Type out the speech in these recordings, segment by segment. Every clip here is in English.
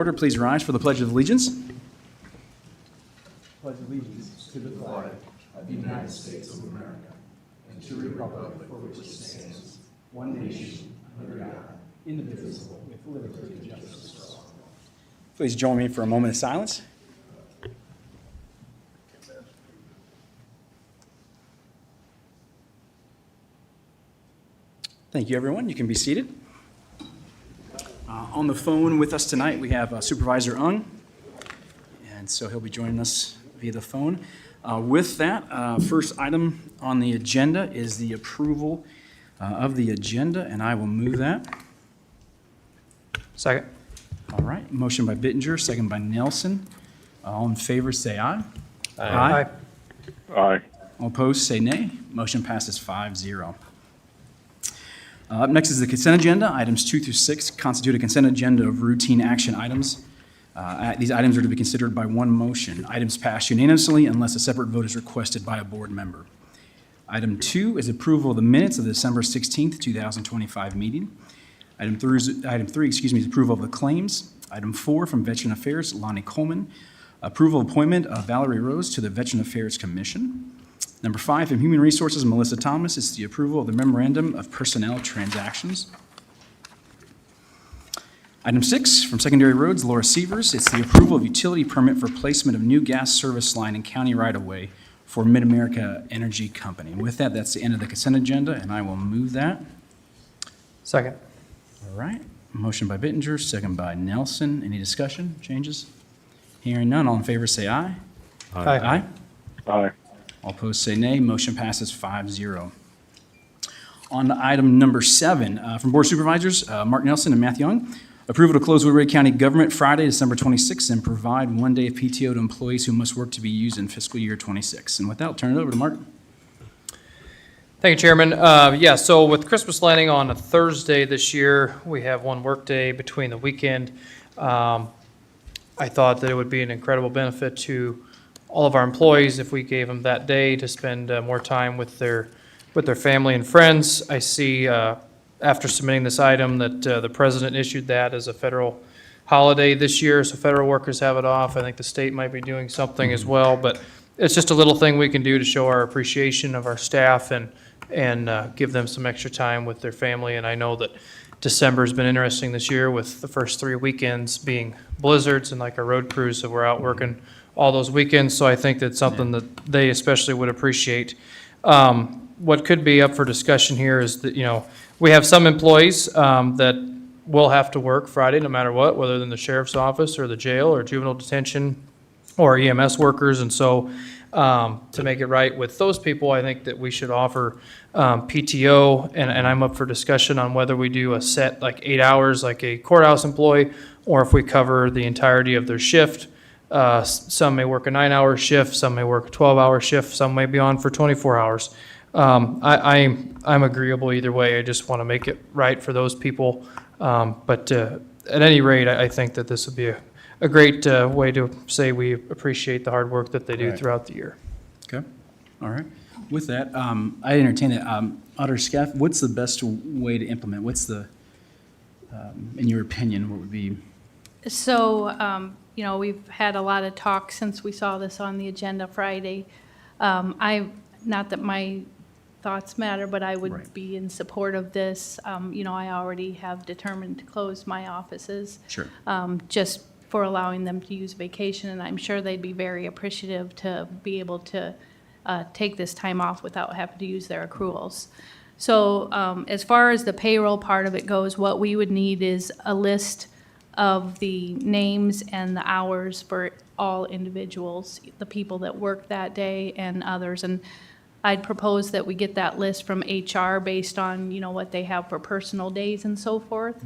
Order, please rise for the Pledge of Allegiance. Pledge allegiance to the flag of the United States of America and to the republic for which it stands, one nation, under God, indivisible, with liberty and justice for all. Please join me for a moment of silence. Thank you, everyone. You can be seated. On the phone with us tonight, we have Supervisor Ung, and so he'll be joining us via the phone. With that, first item on the agenda is the approval of the agenda, and I will move that. Second. All right, motion by Bittinger, second by Nelson. All in favor, say aye. Aye. Aye. All opposed, say nay. Motion passes 5-0. Up next is the consent agenda. Items 2 through 6 constitute a consent agenda of routine action items. These items are to be considered by one motion. Items pass unanimously unless a separate vote is requested by a board member. Item 2 is approval of the minutes of the December 16th, 2025 meeting. Item 3 is approval of the claims. Item 4 from Veteran Affairs, Lonnie Coleman. Approval appointment of Valerie Rose to the Veteran Affairs Commission. Number 5, from Human Resources, Melissa Thomas, is the approval of the Memorandum of Personnel Transactions. Item 6, from Secondary Roads, Laura Severs, it's the approval of utility permit for placement of new gas service line in county right-of-way for Mid-America Energy Company. And with that, that's the end of the consent agenda, and I will move that. Second. All right, motion by Bittinger, second by Nelson. Any discussion, changes? Hearing none, all in favor say aye. Aye. Aye. All opposed say nay. Motion passes 5-0. On to item number 7, from Board of Supervisors, Mark Nelson and Matthew Young. Approval to close Woodbury County government Friday, December 26th, and provide 1 day of PTO to employees who must work to be used in fiscal year 26. And with that, I'll turn it over to Mark. Thank you, Chairman. So with Christmas landing on a Thursday this year, we have one work day between the weekend. I thought that it would be an incredible benefit to all of our employees if we gave them that day to spend more time with their family and friends. I see after submitting this item that the president issued that as a federal holiday this year, so federal workers have it off. I think the state might be doing something as well, but it's just a little thing we can do to show our appreciation of our staff and give them some extra time with their family. And I know that December's been interesting this year with the first 3 weekends being blizzards and like our road crews, so we're out working all those weekends, so I think that's something that they especially would appreciate. What could be up for discussion here is that, we have some employees that will have to work Friday no matter what, whether in the sheriff's office or the jail or juvenile detention or EMS workers, and so to make it right with those people, I think that we should offer PTO, and I'm up for discussion on whether we do a set like 8 hours like a courthouse employee, or if we cover the entirety of their shift. Some may work a 9-hour shift, some may work a 12-hour shift, some may be on for 24 hours. I'm agreeable either way. I just want to make it right for those people. But at any rate, I think that this would be a great way to say we appreciate the hard work that they do throughout the year. Okay, all right. With that, I entertain it. Auditor Scaff, what's the best way to implement? What's the, in your opinion, what would be? So, we've had a lot of talk since we saw this on the agenda Friday. Not that my thoughts matter, but I would be in support of this. I already have determined to close my offices. Sure. Just for allowing them to use vacation, and I'm sure they'd be very appreciative to be able to take this time off without having to use their accruals. So as far as the payroll part of it goes, what we would need is a list of the names and the hours for all individuals, the people that worked that day and others. And I'd propose that we get that list from HR based on, what they have for personal days and so forth.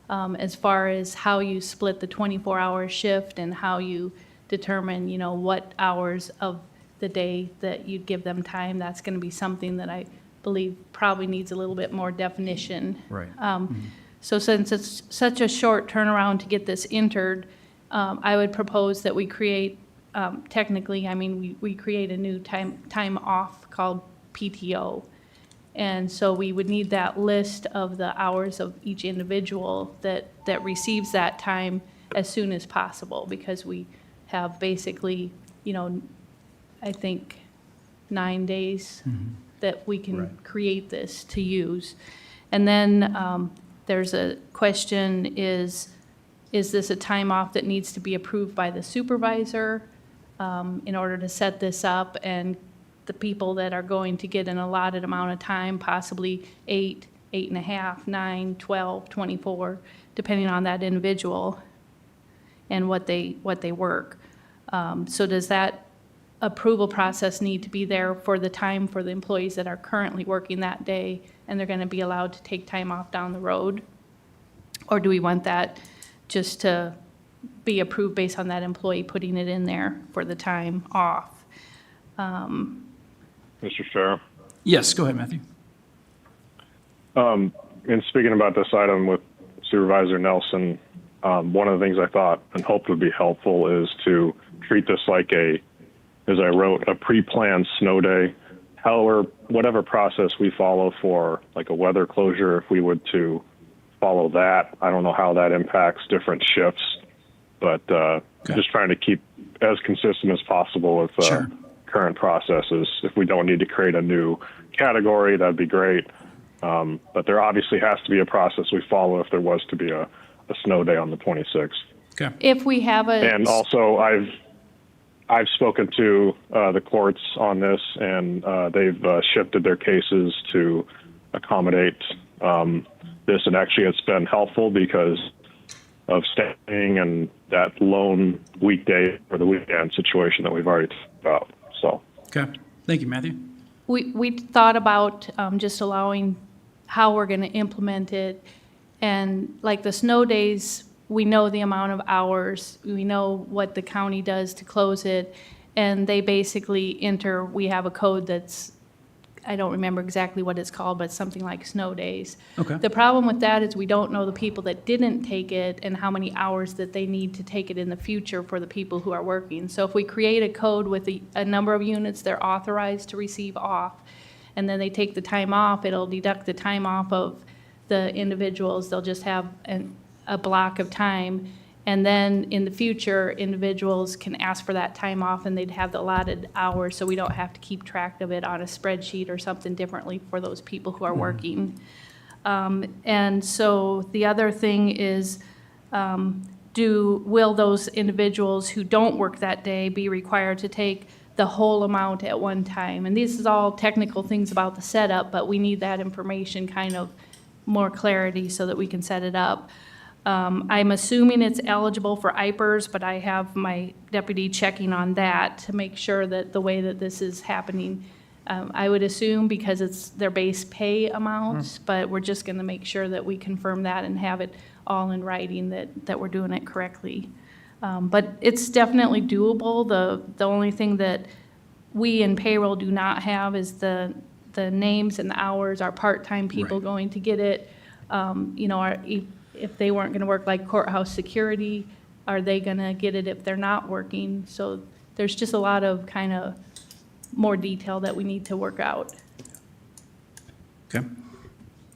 Mm-hmm. As far as how you split the 24-hour shift and how you determine, what hours of the day that you'd give them time, that's going to be something that I believe probably needs a little bit more definition. Right. So since it's such a short turnaround to get this entered, I would propose that we create, we create a new time off called PTO. And so we would need that list of the hours of each individual that receives that time as soon as possible, because we have basically, I think 9 days that we can Right. create this to use. And then there's a question, is this a time off that needs to be approved by the supervisor in order to set this up? And the people that are going to get an allotted amount of time, possibly 8, 8.5, 9, 12, 24, depending on that individual and what they work. So does that approval process need to be there for the time for the employees that are currently working that day, and they're going to be allowed to take time off down the road? Or do we want that just to be approved based on that employee putting it in there for the time off? Mr. Chair. Yes, go ahead, Matthew. In speaking about this item with Supervisor Nelson, one of the things I thought and hoped would be helpful is to treat this like as I wrote, a pre-planned snow day. However, whatever process we follow for like a weather closure, if we would to follow that, I don't know how that impacts different shifts, but just trying to keep as consistent as possible with Sure. current processes. If we don't need to create a new category, that'd be great. But there obviously has to be a process we follow if there was to be a snow day on the 26th. Okay. If we have a. And also, I've spoken to the courts on this, and they've shifted their cases to accommodate this. And actually, it's been helpful because of staying and that lone weekday or the weekend situation that we've already talked about. So. Okay. Thank you, Matthew. We thought about just allowing how we're going to implement it. And like the snow days, we know the amount of hours, we know what the county does to close it, and they basically we have a code that's, I don't remember exactly what it's called, but something like snow days. Okay. The problem with that is we don't know the people that didn't take it and how many hours that they need to take it in the future for the people who are working. So if we create a code with a number of units they're authorized to receive off, and then they take the time off, it'll deduct the time off of the individuals. They'll just have a block of time. And then in the future, individuals can ask for that time off, and they'd have the allotted hours, so we don't have to keep track of it on a spreadsheet or something differently for those people who are working. And so the other thing is, will those individuals who don't work that day be required to take the whole amount at one time? And this is all technical things about the setup, but we need that information, kind of more clarity so that we can set it up. I'm assuming it's eligible for IPERS, but I have my deputy checking on that to make sure that the way that this is happening, I would assume because it's their base pay amounts, but we're just going to make sure that we confirm that and have it all in writing that we're doing it correctly. But it's definitely doable. The only thing that we in payroll do not have is the names and the hours, our part-time people Right. going to get it. If they weren't going to work like courthouse security, are they going to get it if they're not working? So there's just a lot of kind of more detail that we need to work out. Okay.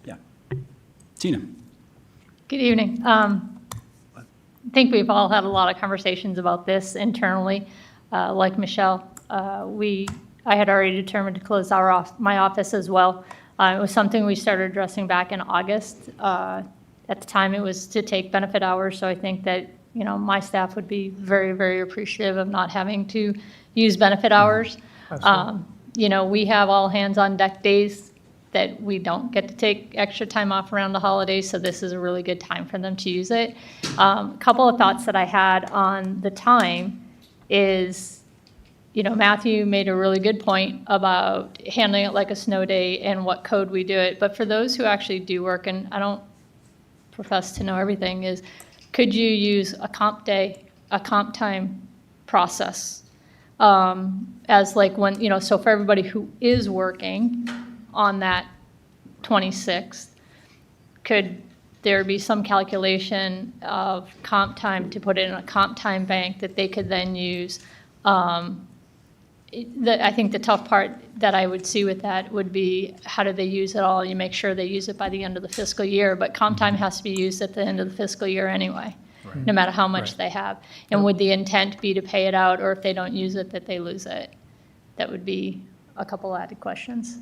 Yeah. Tina. Good evening. I think we've all had a lot of conversations about this internally. Like Michelle, I had already determined to close my office as well. It was something we started addressing back in August. At the time, it was to take benefit hours, so I think that, my staff would be very, very appreciative of not having to use benefit hours. We have all hands on deck days that we don't get to take extra time off around the holidays, so this is a really good time for them to use it. A couple of thoughts that I had on the time is, Matthew made a really good point about handling it like a snow day and what code we do it. But for those who actually do work, and I don't profess to know everything, is could you use a comp day, a comp time process as like when, so for everybody who is working on that 26th, could there be some calculation of comp time to put it in a comp time bank that they could then use? I think the tough part that I would see with that would be how do they use it all? You make sure they use it by the end of the fiscal year, but comp time has to be used at the end of the fiscal year anyway. no matter how much Right. they have. And would the intent be to pay it out, or if they don't use it, that they lose it? That would be a couple added questions.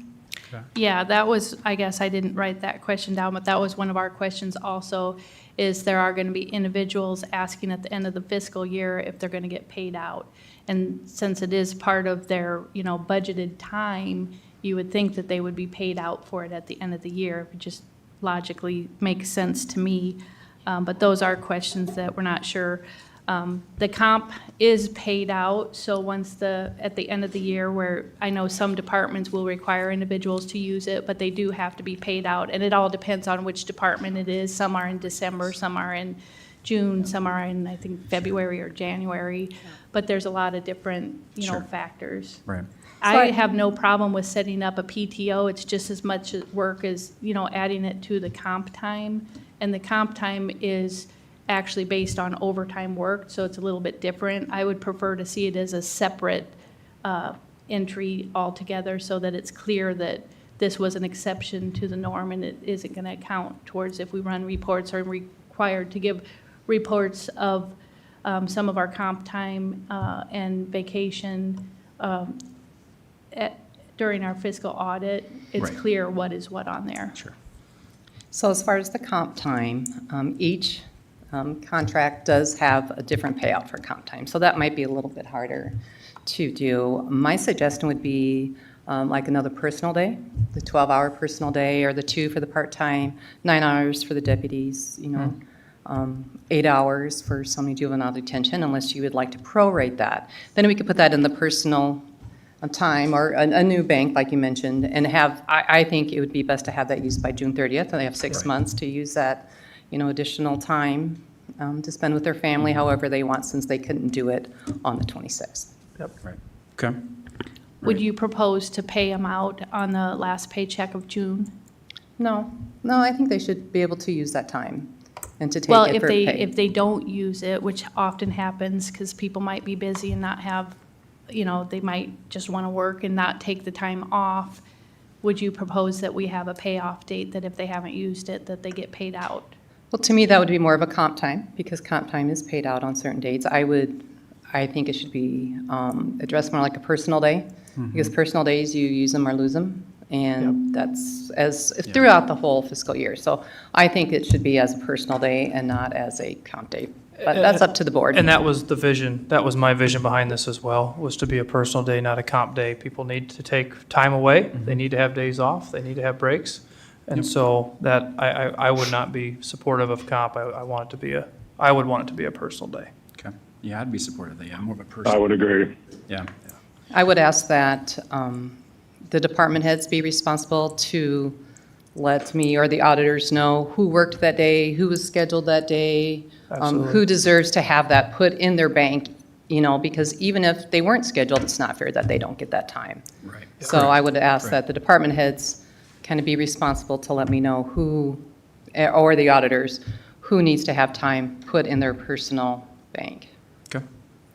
Yeah, that was, I guess I didn't write that question down, but that was one of our questions also, is there are going to be individuals asking at the end of the fiscal year if they're going to get paid out. And since it is part of their, budgeted time, you would think that they would be paid out for it at the end of the year. It just logically makes sense to me. But those are questions that we're not sure. The comp is paid out, so once at the end of the year, where I know some departments will require individuals to use it, but they do have to be paid out, and it all depends on which department it is. Some are in December, some are in June, some are in, I think, February or January, but there's a lot of different, Sure. factors. Right. I have no problem with setting up a PTO. It's just as much work as, adding it to the comp time. And the comp time is actually based on overtime worked, so it's a little bit different. I would prefer to see it as a separate entry altogether so that it's clear that this was an exception to the norm and it isn't going to count towards if we run reports or required to give reports of some of our comp time and vacation during our fiscal audit. It's Right. clear what is what on there. Sure. So as far as the comp time, each contract does have a different payout for comp time, so that might be a little bit harder to do. My suggestion would be like another personal day, the 12-hour personal day, or the 2 for the part-time, 9 hours for the deputies, 8 hours for somebody juvenile detention, unless you would like to prorate that. Then we could put that in the personal time, or a new bank, like you mentioned, and I think it would be best to have that used by June 30th, and they have 6 months to use that, additional time to spend with their family however they want, since they couldn't do it on the 26th. Right. Okay. Would Right. you propose to pay them out on the last paycheck of June? No, I think they should be able to use that time and to take Well, it if for they, pay. if they don't use it, which often happens because people might be busy and not have, they might just want to work and not take the time off, would you propose that we have a payoff date, that if they haven't used it, that they get paid out? Well, to me, that would be more of a comp time, because comp time is paid out on certain dates. I think it should be addressed more like a personal day, because personal days, you use them or lose them, and that's throughout the whole fiscal year. So I think it should be as a personal day and not as a comp day, but that's up to the board. And that was the vision, that was my vision behind this as well, was to be a personal day, not a comp day. People need to take time away, they need to have days off, they need to have breaks. And so that, I would not be supportive of comp, I would want it to be a personal day. Okay. Yeah, I'd be supportive of that. Yeah, more of a I person. would agree. Yeah. I would ask that the department heads be responsible to let me or the auditors know who worked that day, who was scheduled that day, Absolutely. who deserves to have that put in their bank, because even if they weren't scheduled, it's not fair that they don't get that time. Right. So I would ask Correct. that the department heads kind of be responsible to let me know who, or the auditors, who needs to have time put in their personal bank. Okay.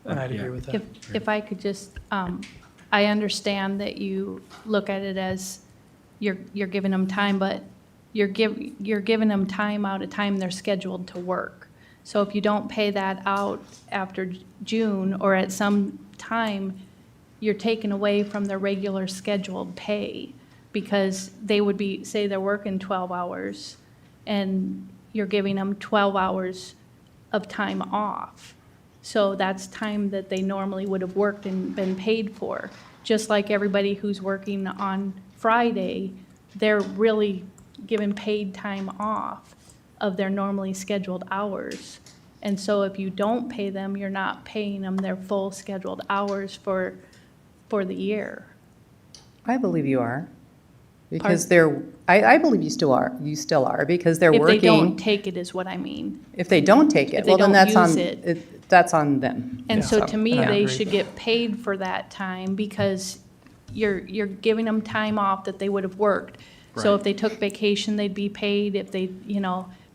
And I'd Yeah. agree with that. If I could just, I understand that you look at it as you're giving them time, but you're giving them time out of time they're scheduled to work. So if you don't pay that out after June or at some time, you're taking away from their regular scheduled pay, because they would be, say they're working 12 hours and you're giving them 12 hours of time off. So that's time that they normally would have worked and been paid for. Just like everybody who's working on Friday, they're really given paid time off of their normally scheduled hours. And so if you don't pay them, you're not paying them their full scheduled hours for the year. I believe you are, because I believe you still are, because they're If working. they don't take it is what I mean. If they don't take it, If they well, then don't that's on, use it. that's on them. And so to me, and I they agree. should get paid for that time, because you're giving them time off that they would have worked. So Right. if they took vacation, they'd be paid. If they,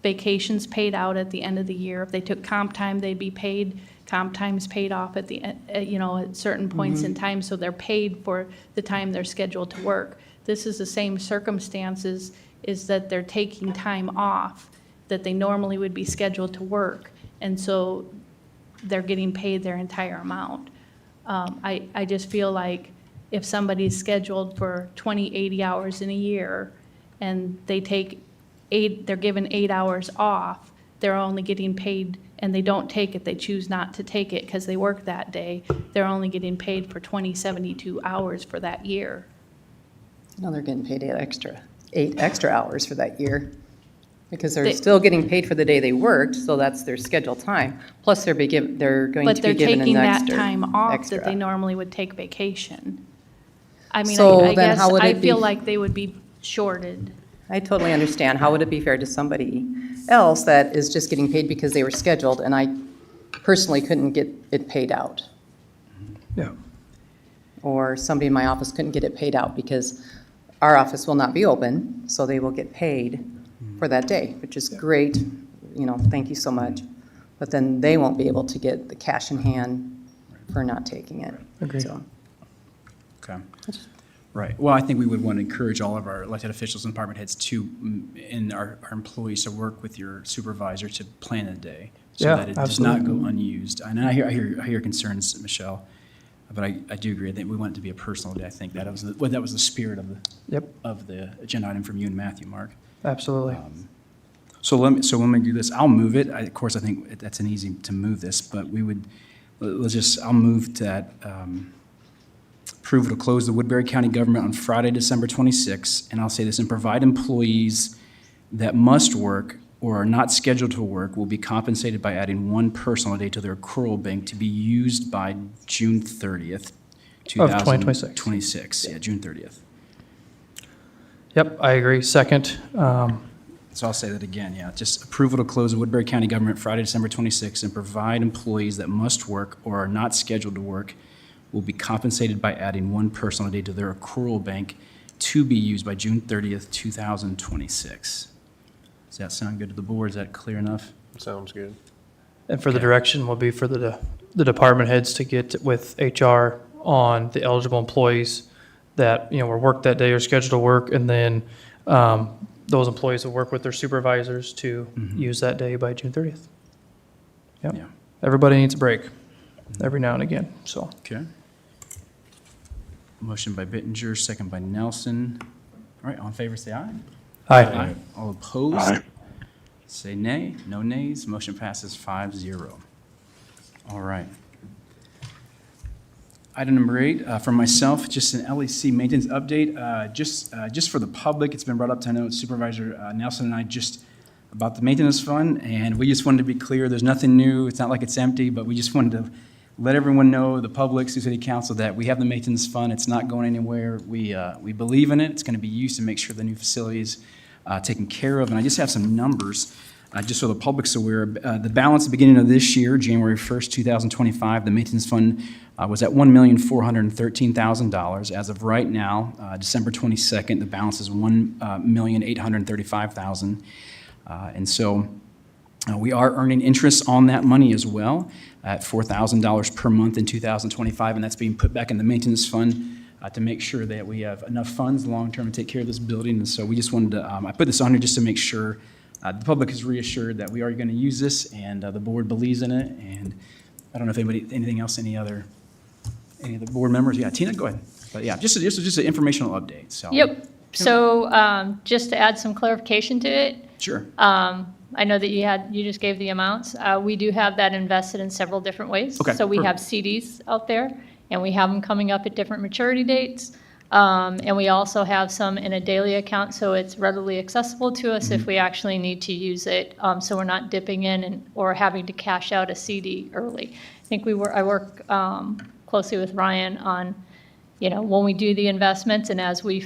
vacation's paid out at the end of the year. If they took comp time, they'd be paid. Comp time's paid off at the, at certain points in time, so they're paid for the time they're scheduled to work. This is the same circumstances, is that they're taking time off that they normally would be scheduled to work, and so they're getting paid their entire amount. I just feel like if somebody's scheduled for 20, 80 hours in a year, and they take they're given 8 hours off, they're only getting paid, and they don't take it, they choose not to take it because they work that day, they're only getting paid for 72 hours for that year. No, they're getting paid 8 extra hours for that year, because they're They- still getting paid for the day they worked, so that's their scheduled time. Plus, they're going But to they're be given taking an that extra. time off that extra. they normally would take vacation. I mean, So I then guess, how would I it feel be- like they would be shorted. I totally understand. How would it be fair to somebody else that is just getting paid because they were scheduled, and I personally couldn't get it paid out? Yeah. Or somebody in my office couldn't get it paid out because our office will not be open, so they will get paid for that day, which is great, thank you so much. But then they won't be able to get the cash in hand for not taking it. Agreed. So, Okay. Right. Well, I think we would want to encourage all of our elected officials and department heads to, and our employees to work with your supervisor to plan a day so Yeah, that it does not absolutely. go unused. And I hear your concerns, Michelle, but I do agree. I think we want it to be a personal day. I think that was the spirit Yep, of the agenda item from you and Matthew, Mark. absolutely. So let me do this. I'll move it. Of course, I think that's an easy to move this, but I'll move that approval to close the Woodbury County government on Friday, December 26th, and I'll say this, and provide employees that must work or are not scheduled to work will be compensated by adding one personal day to their accrual bank to be used by June 30th, Of 2026. 2026, yeah, June 30th. Yep, I agree. Second, So I'll say that again, yeah. Just approval to close the Woodbury County government Friday, December 26th, and provide employees that must work or are not scheduled to work will be compensated by adding one personal day to their accrual bank to be used by June 30th, 2026. Does that sound good to the board? Is that clear enough? Sounds good. and for the Okay. direction will be for the department heads to get with HR on the eligible employees that, were worked that day or scheduled to work, and then those employees will work with their supervisors to use that day by June 30th. Yep. Yeah. Everybody needs a break every now and again, so. Okay. Motion by Bittinger, second by Nelson. All right, all in favor, say aye. Aye. All opposed? Aye. Say nay. No nays. Motion passes 5-0. All right. Item number 8, from myself, just an LEC maintenance update. Just for the public, it's been brought up to, I know Supervisor Nelson and I, just about the maintenance fund, and we just wanted to be clear, there's nothing new. It's not like it's empty, but we just wanted to let everyone know, the public, Sioux City Council, that we have the maintenance fund. It's not going anywhere. We believe in it. It's going to be used to make sure the new facility is taken care of. And I just have some numbers, just so the public's aware. The balance at the beginning of this year, January 1st, 2025, the maintenance fund was at $1,413,000. As of right now, December 22nd, the balance is $1,835,000. And so we are earning interest on that money as well at $4,000 per month in 2025, and that's being put back in the maintenance fund to make sure that we have enough funds long-term to take care of this building. And so we just wanted to, I put this on here just to make sure the public is reassured that we are going to use this, and the board believes in it. And I don't know if anything else, any of the board members? Yeah, Tina, go ahead. But yeah, just an informational update, so. Yep. So just to add some clarification to it, Sure. I know that you just gave the amounts. We do have that invested in several different ways. Okay, So we have perfect. CDs out there, and we have them coming up at different maturity dates. And we also have some in a daily account, so it's readily accessible to us if we actually need to use it. So we're not dipping in or having to cash out a CD early. I think I work closely with Ryan on, when we do the investments and as we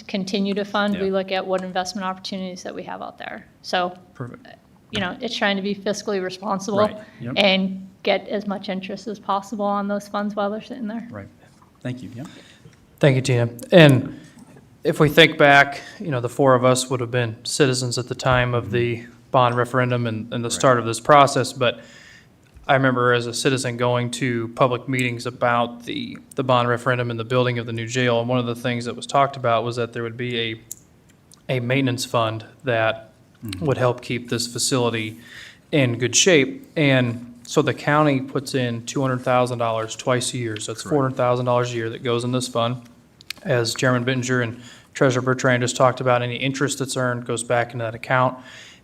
continue to fund, we Yeah. look at what investment opportunities that we have out there. So, Perfect. it's trying to be fiscally responsible Right, yep. and get as much interest as possible on those funds while they're sitting there. Right. Thank you, yeah. Thank you, Tina. And if we think back, the four of us would have been citizens at the time of the bond referendum and the start of this process, but I remember as a citizen going to public meetings about the bond referendum and the building of the new jail, and one of the things that was talked about was that there would be a maintenance fund that would help keep this facility in good shape. And so the county puts in $200,000 twice a year. So that's $400,000 a year that goes in this fund. As Chairman Bittinger and Treasurer Bertrand just talked about, any interest that's earned goes back into that account.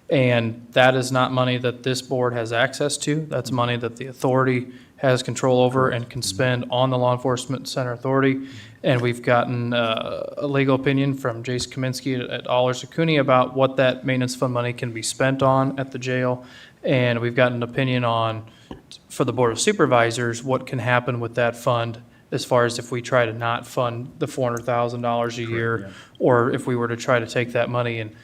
And that is not money that this board has access to. That's money that the authority has control over and can spend on the Law Enforcement Center Authority. And we've gotten a legal opinion from Jace Kaminsky at Aller-Sakuni about what that maintenance fund money can be spent on at the jail. And we've gotten an opinion on, for the Board of Supervisors, what can happen with that fund as far as if we try to not fund the $400,000 a year, or if we were to try to take that money and,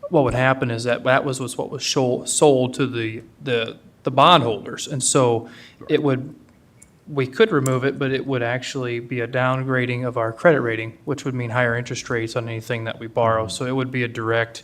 what would happen is that was what was sold to the bondholders. And so it would, we could remove it, but it would actually be a downgrading of our credit rating, which would mean higher interest rates on anything that we borrow. So it would be a direct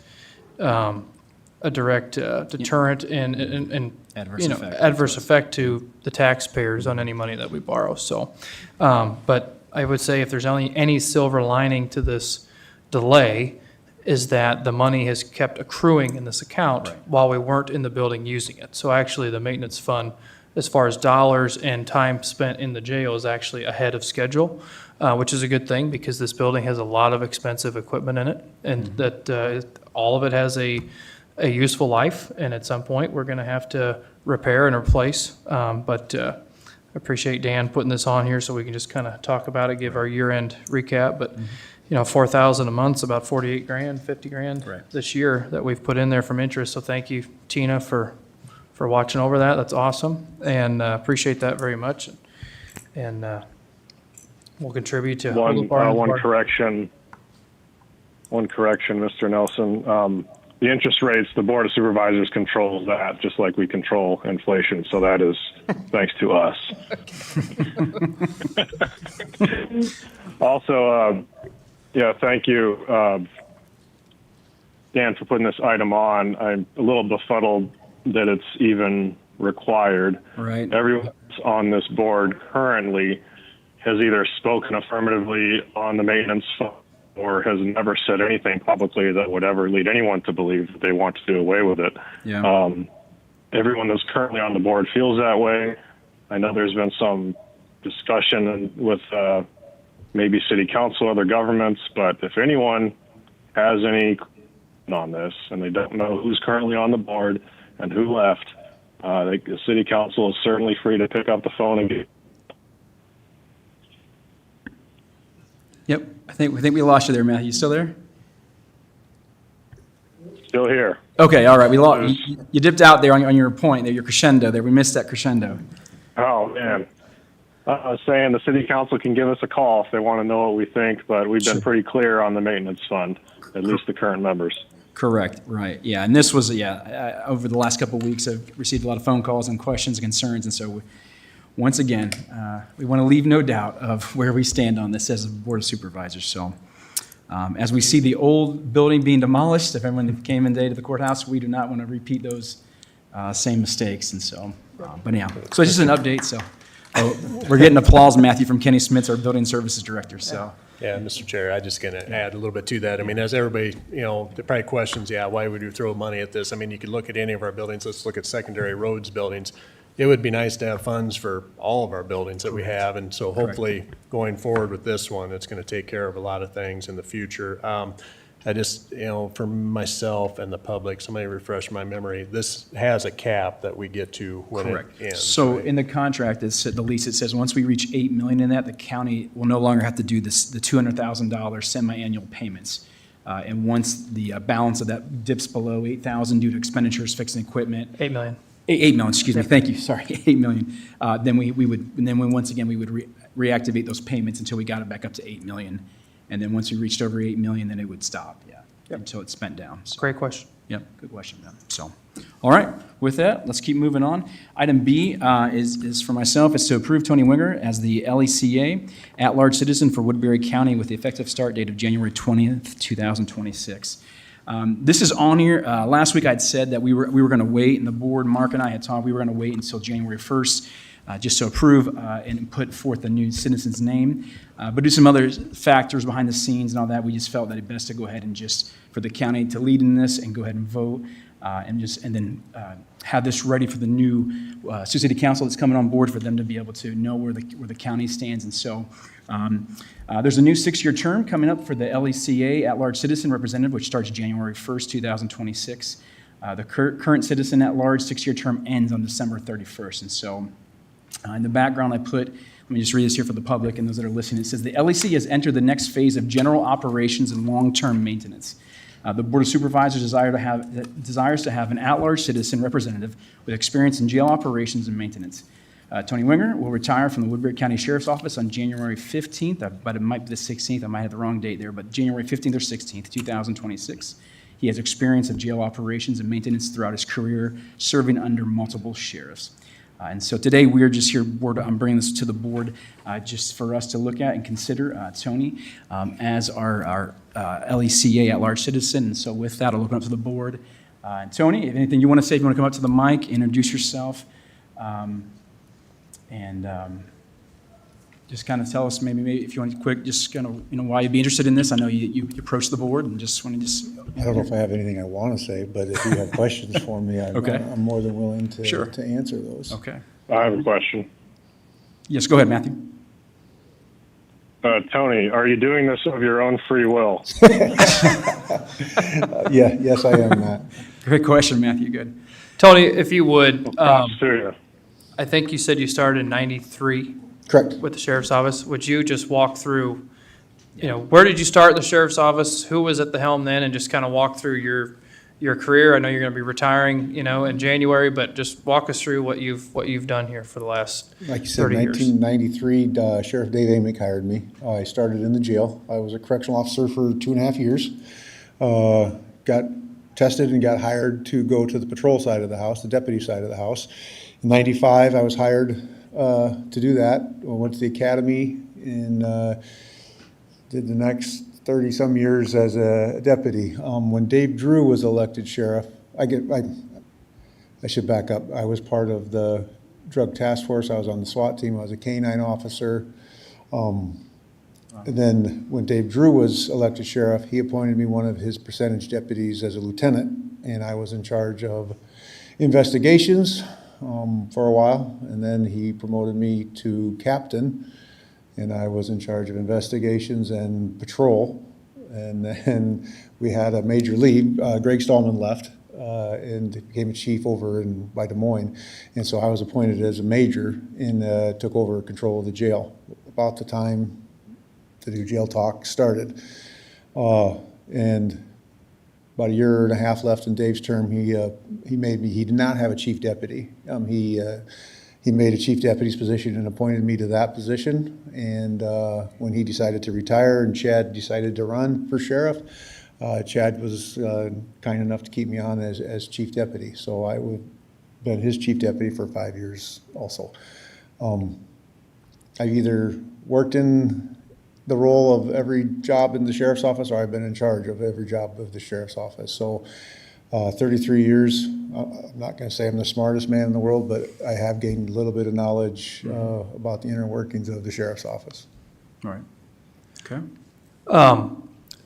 deterrent and Adverse you know, effect. adverse effect to the taxpayers on any money that we borrow. So, but I would say if there's any silver lining to this delay, is that the money has kept accruing in this account while we weren't in the building using it. So actually, the maintenance fund, as far as dollars and time spent in the jail, is actually ahead of schedule, which is a good thing because this building has a lot of expensive equipment in it, and that all of it has a useful life, and at some point, we're going to have to repair and replace. But I appreciate Dan putting this on here so we can just kind of talk about it, give our year-end recap. But you know, $4,000 a month's about 48 grand, 50 grand this year that we've put in there from interest. So thank you, Tina, for watching over that. That's awesome, and appreciate that very much. And we'll contribute to One correction, Mr. Nelson. The interest rates, the Board of Supervisors controls that, just like we control inflation. So that is thanks to us. Also, yeah, thank you, Dan, for putting this item on. I'm a little befuddled that it's even required. Right. Everyone on this board currently has either spoken affirmatively on the maintenance fund or has never said anything publicly that would ever lead anyone to believe that they want to do away with it. Yeah. Everyone that's currently on the board feels that way. I know there's been some discussion with maybe city council, other governments, but if anyone has any on this and they don't know who's currently on the board and who left, the city council is certainly free to pick up the phone and get. Yep. I think we lost you there, Matthew. You still there? Still here. Okay. All right. We lost. You dipped out there on your point there, your crescendo there. We missed that crescendo. Oh, man. I was saying the city council can give us a call if they want to know what we think, but we've been pretty clear on the maintenance fund, at least the current members. Correct. Right. Yeah. And this was, over the last couple of weeks, I've received a lot of phone calls and questions and concerns. And so once again, we want to leave no doubt of where we stand on this as a Board of Supervisors. So as we see the old building being demolished, if everyone came in today to the courthouse, we do not want to repeat those same mistakes. And so, but anyhow, so it's just an update. So we're getting applause, Matthew, from Kenny Smith, our Building Services Director. So. Yeah, Mr. Chair, I'm just going to add a little bit to that. I mean, as everybody, there probably questions, why would you throw money at this? I mean, you could look at any of our buildings. Let's look at secondary roads buildings. It would be nice to have funds for all of our buildings that we have. And so hopefully going forward with this one, it's going to take care of a lot of things in the future. I just, for myself and the public, somebody refresh my memory, this has a cap that we get to when it ends. So right? in the contract, the lease, it says once we reach $8 million in that, the county will no longer have to do the $200,000 semi-annual payments. And once the balance of that dips below $8,000 due to expenditures, fixing equipment. $8 million. 8 million, excuse me, thank you, sorry, 8 million. Then we would, and then once again, we would reactivate those payments until we got it back up to 8 million. And then once we reached over 8 million, then it would stop, until it's spent down. So, Great question. yep, good question, yeah. So, all right, with that, let's keep moving on. Item B is for myself, is to approve Tony Winger as the LECA at-large citizen for Woodbury County with the effective start date of January 20th, 2026. This is on here. Last week I'd said that we were going to wait, and the board, Mark and I had talked, we were going to wait until January 1st just to approve and put forth a new citizen's name. But due to some other factors behind the scenes and all that, we just felt that it best to go ahead and just, for the county to lead in this and go ahead and vote. and then have this ready for the new Sioux City Council that's coming on board for them to be able to know where the county stands. And so there's a new 6-year term coming up for the LECA at-large citizen representative, which starts January 1st, 2026. The current citizen at-large 6-year term ends on December 31st. And so in the background I put, let me just read this here for the public and those that are listening. It says, the LEC has entered the next phase of general operations and long-term maintenance. The Board of Supervisors desires to have an at-large citizen representative with experience in jail operations and maintenance. Tony Winger will retire from the Woodbury County Sheriff's Office on January 15th, but it might be the 16th. I might have the wrong date there, but January 15th or 16th, 2026. He has experience of jail operations and maintenance throughout his career, serving under multiple sheriffs. And so today we are just here, board. I'm bringing this to the board just for us to look at and consider Tony as our LECA at-large citizen. And so with that, I'll open up to the board. And Tony, if anything you want to say, if you want to come up to the mic, introduce yourself, and just kind of tell us maybe if you want to quick, just kind of why you'd be interested in this. I know you approached the board and just want to just. I don't know if I have anything I want to say, but if you have questions for me, Okay. I'm more than willing to, Sure. to answer those. Okay. I have a question. Yes, go ahead, Matthew. Tony, are you doing this of your own free will? Yes, I am, Matt. Great question, Matthew. Good. Tony, if you would, Props to you. I think you said you started in 93 Correct. with the sheriff's office. Would you just walk through, where did you start in the sheriff's office? Who was at the helm then? And just kind of walk through your career. I know you're going to be retiring, in January, but just walk us through what you've done here for the last Like you said, 30 years. 1993, Sheriff Dave Amick hired me. I started in the jail. I was a correctional officer for 2.5 years. Got tested and got hired to go to the patrol side of the house, the deputy side of the house. In 95, I was hired to do that. I went to the academy and did the next 30-some years as a deputy. When Dave Drew was elected sheriff, I should back up. I was part of the drug task force. I was on the SWAT team. I was a K-9 officer. And then when Dave Drew was elected sheriff, he appointed me one of his percentage deputies as a lieutenant, and I was in charge of investigations for a while, and then he promoted me to captain, and I was in charge of investigations and patrol. And then we had a major leave. Greg Stallman left and became a chief over by Des Moines, and so I was appointed as a major and took over control of the jail about the time the new jail talk started. And about 1.5 years left in Dave's term, he did not have a chief deputy. He made a chief deputy's position and appointed me to that position. And when he decided to retire and Chad decided to run for sheriff, Chad was kind enough to keep me on as chief deputy. So I would been his chief deputy for 5 years also. I've either worked in the role of every job in the sheriff's office, or I've been in charge of every job of the sheriff's office. So 33 years, I'm not going to say I'm the smartest man in the world, but I have gained a little bit of knowledge about the inner workings of the sheriff's office. All right. Okay.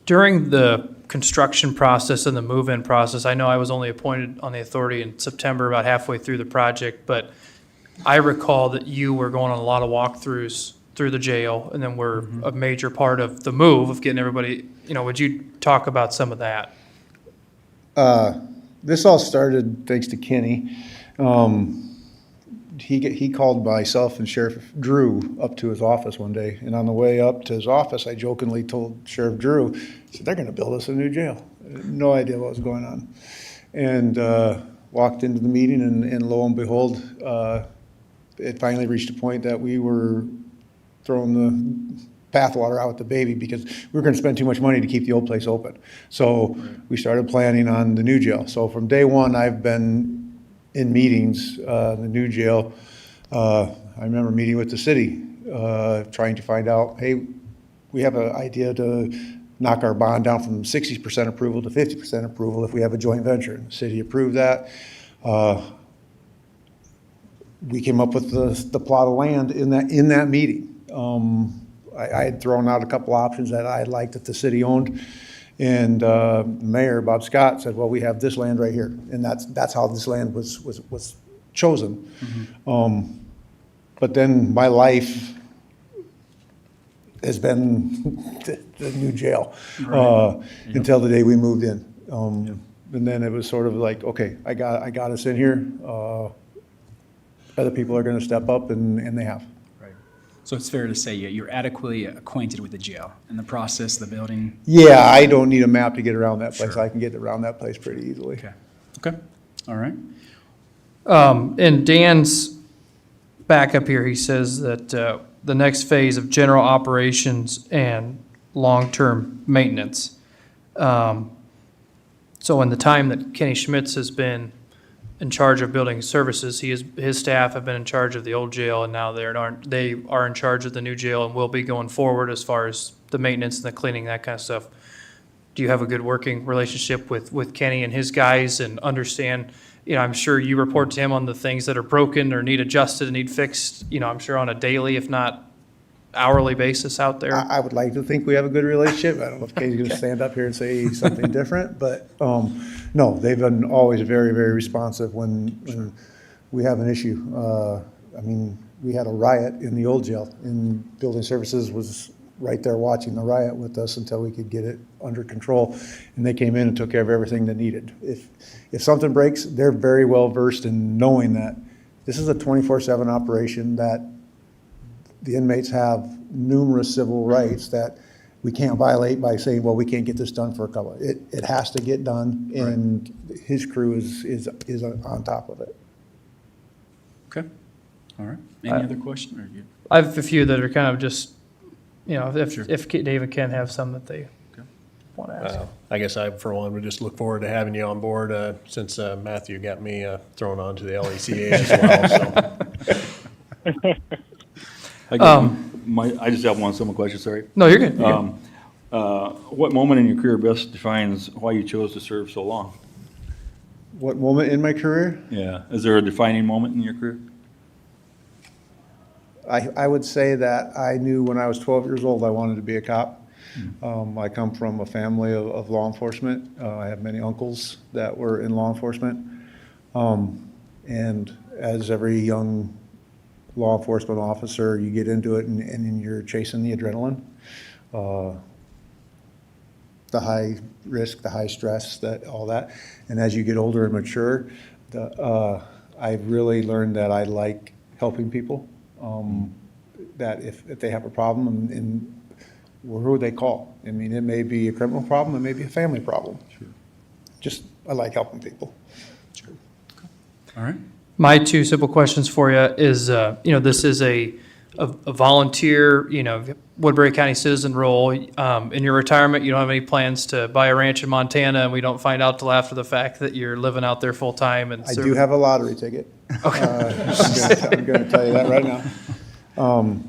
During the construction process and the move-in process, I know I was only appointed on the authority in September, about halfway through the project, but I recall that you were going on a lot of walkthroughs through the jail, and then were a major part of the move of getting everybody, would you talk about some of that? This all started thanks to Kenny. He called myself and Sheriff Drew up to his office one day, and on the way up to his office, I jokingly told Sheriff Drew, I said, they're going to build us a new jail. No idea what was going on. And walked into the meeting, and lo and behold, it finally reached a point that we were throwing the bathwater out with the baby because we were going to spend too much money to keep the old place open. So we started planning on the new jail. So from day one, I've been in meetings, the new jail. I remember meeting with the city, trying to find out, hey, we have an idea to knock our bond down from 60% approval to 50% approval if we have a joint venture. The city approved that. We came up with the plot of land in that meeting. I had thrown out a couple options that I liked that the city owned, And Mayor Bob Scott said, well, we have this land right here, and that's how this land was chosen. But then my life has been the new jail until the day we moved in. And then it was sort of like, okay, I got us in here. Other people are going to step up, and they have. So it's fair to say you're adequately acquainted with the jail and the process, the building? Yeah, I don't need a map to get around that place. Sure. I can get around that place pretty easily. Okay, all right. In Dan's backup here, he says that the next phase of general operations and long-term maintenance. So in the time that Kenny Schmitz has been in charge of building services, his staff have been in charge of the old jail, and now they are in charge of the new jail and will be going forward as far as the maintenance and the cleaning, that kind of stuff. Do you have a good working relationship with Kenny and his guys and understand, I'm sure you report to him on the things that are broken or need adjusted and need fixed, I'm sure on a daily, if not hourly basis out there? I would like to think we have a good relationship. I don't know if Katie's going to stand up here and say something different, but no, they've been always very, very responsive when we have an issue. I mean, we had a riot in the old jail, and building services was right there watching the riot with us until we could get it under control. And they came in and took care of everything that needed. If something breaks, they're very well versed in knowing that this is a 24/7 operation, that the inmates have numerous civil rights that we can't violate by saying, well, we can't get this done for a couple. It has to get done, and his crew is on top of it. Okay, all right. Any other question? Or you? I have a few that are kind of just, if David can have some that they want to ask. I guess I, for one, would just look forward to having you on board since Matthew got me thrown on to the LECA as well. So. I just have one simple question, sorry. No, you're good. What moment in your career best defines why you chose to serve so long? What moment in my career? Yeah, is there a defining moment in your career? I would say that I knew when I was 12 years old I wanted to be a cop. I come from a family of law enforcement. I have many uncles that were in law enforcement. And as every young law enforcement officer, you get into it and you're chasing the adrenaline. The high risk, the high stress, all that. And as you get older and mature, I've really learned that I like helping people. That if they have a problem, and who would they call? I mean, it may be a criminal problem, it may be a family problem. Sure. Just, I like helping people. Sure. Okay. All right. My two simple questions for you is, this is a volunteer, Woodbury County citizen role. In your retirement, you don't have any plans to buy a ranch in Montana, and we don't find out till after the fact that you're living out there full time. And I do have a lottery ticket. Okay. I'm going to tell you that right now.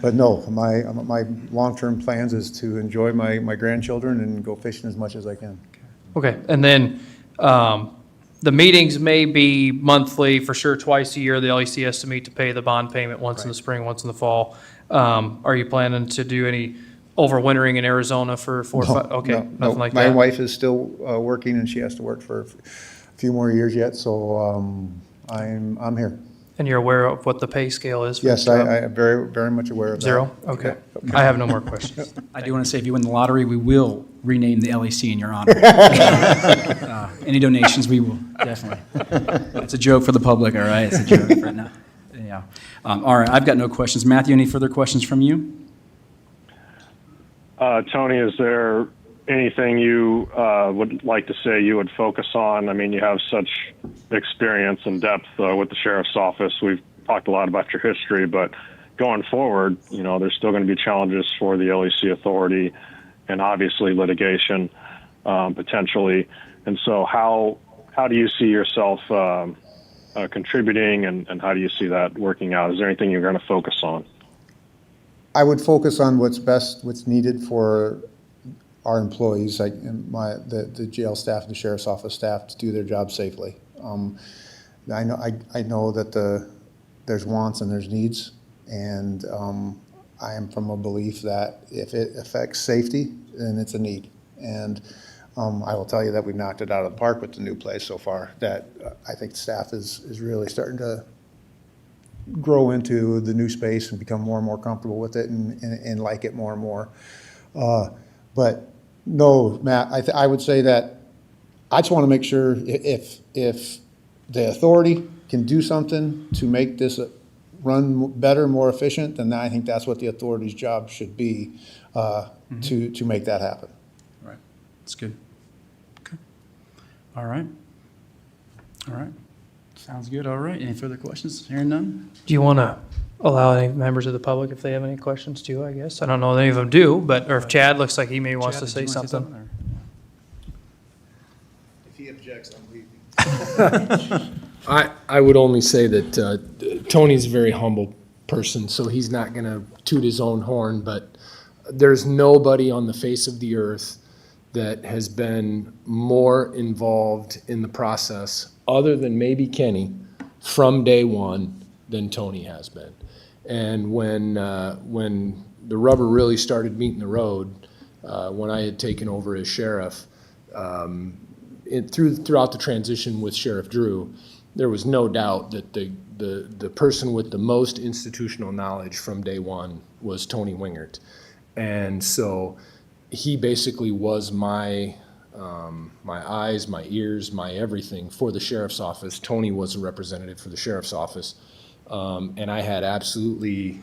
But no, my long-term plans is to enjoy my grandchildren and go fishing as much as I can. Okay, and then the meetings may be monthly, for sure twice a year. The LEC has to meet to pay the bond payment, once in the spring, once in the fall. Are you planning to do any overwintering in Arizona for 4 or 5? Okay, No, nothing like that? My wife is still working, and she has to work for a few more years yet, so I'm here. And you're aware of what the pay scale is? For Yes, the job? I am very, very much aware of that. 0? Okay. I have no more questions. I do want to say, if you win the lottery, we will rename the LEC in your honor. Any donations, we will, definitely. It's a joke for the public, all right? It's a joke right now. Yeah. All right, I've got no questions. Matthew, any further questions from you? Tony, is there anything you would like to say you would focus on? I mean, you have such experience and depth with the sheriff's office. We've talked a lot about your history, but going forward, there's still going to be challenges for the LEC authority and obviously litigation potentially. And so how do you see yourself contributing, and how do you see that working out? Is there anything you're going to focus on? I would focus on what's needed for our employees, like the jail staff and the sheriff's office staff, to do their job safely. I know that there's wants and there's needs, and I am from a belief that if it affects safety, then it's a need. And I will tell you that we've knocked it out of the park with the new place so far, that I think staff is really starting to grow into the new space and become more and more comfortable with it and like it more and more. But no, Matt, I would say that I just want to make sure if the authority can do something to make this run better, more efficient, then I think that's what the authority's job should be, to make that happen. Right. That's good. Okay. All right. All right. Sounds good. All right. Any further questions? Hearing none? Do you want to allow any members of the public if they have any questions too, I guess? I don't know if any of them do, but, or if Chad looks like he maybe wants Chad, to did say you wanna something. or- If he objects, I'm leaving. I would only say that Tony's a very humble person, so he's not going to toot his own horn, but there's nobody on the face of the earth that has been more involved in the process, other than maybe Kenny, from day one than Tony has been. And when the rubber really started meeting the road, when I had taken over as sheriff, throughout the transition with Sheriff Drew, there was no doubt that the person with the most institutional knowledge from day one was Tony Wingert. And so he basically was my eyes, my ears, my everything for the sheriff's office. Tony was a representative for the sheriff's office. And I had absolutely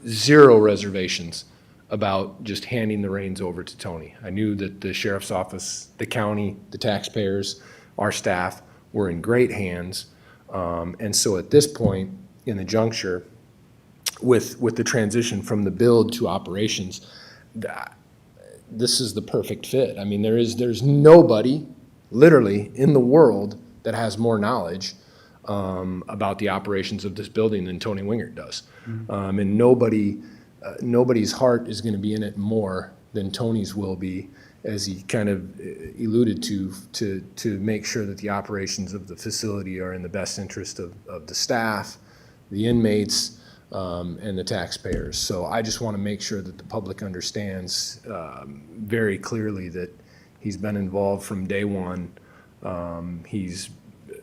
zero reservations about just handing the reins over to Tony. I knew that the sheriff's office, the county, the taxpayers, our staff were in great hands. And so at this point in the juncture, with the transition from the build to operations, this is the perfect fit. I mean, there's nobody literally in the world that has more knowledge about the operations of this building than Tony Wingert does. And nobody's heart is going to be in it more than Tony's will be, as he kind of alluded to make sure that the operations of the facility are in the best interest of the staff, the inmates, and the taxpayers. So I just want to make sure that the public understands very clearly that he's been involved from day one. He's,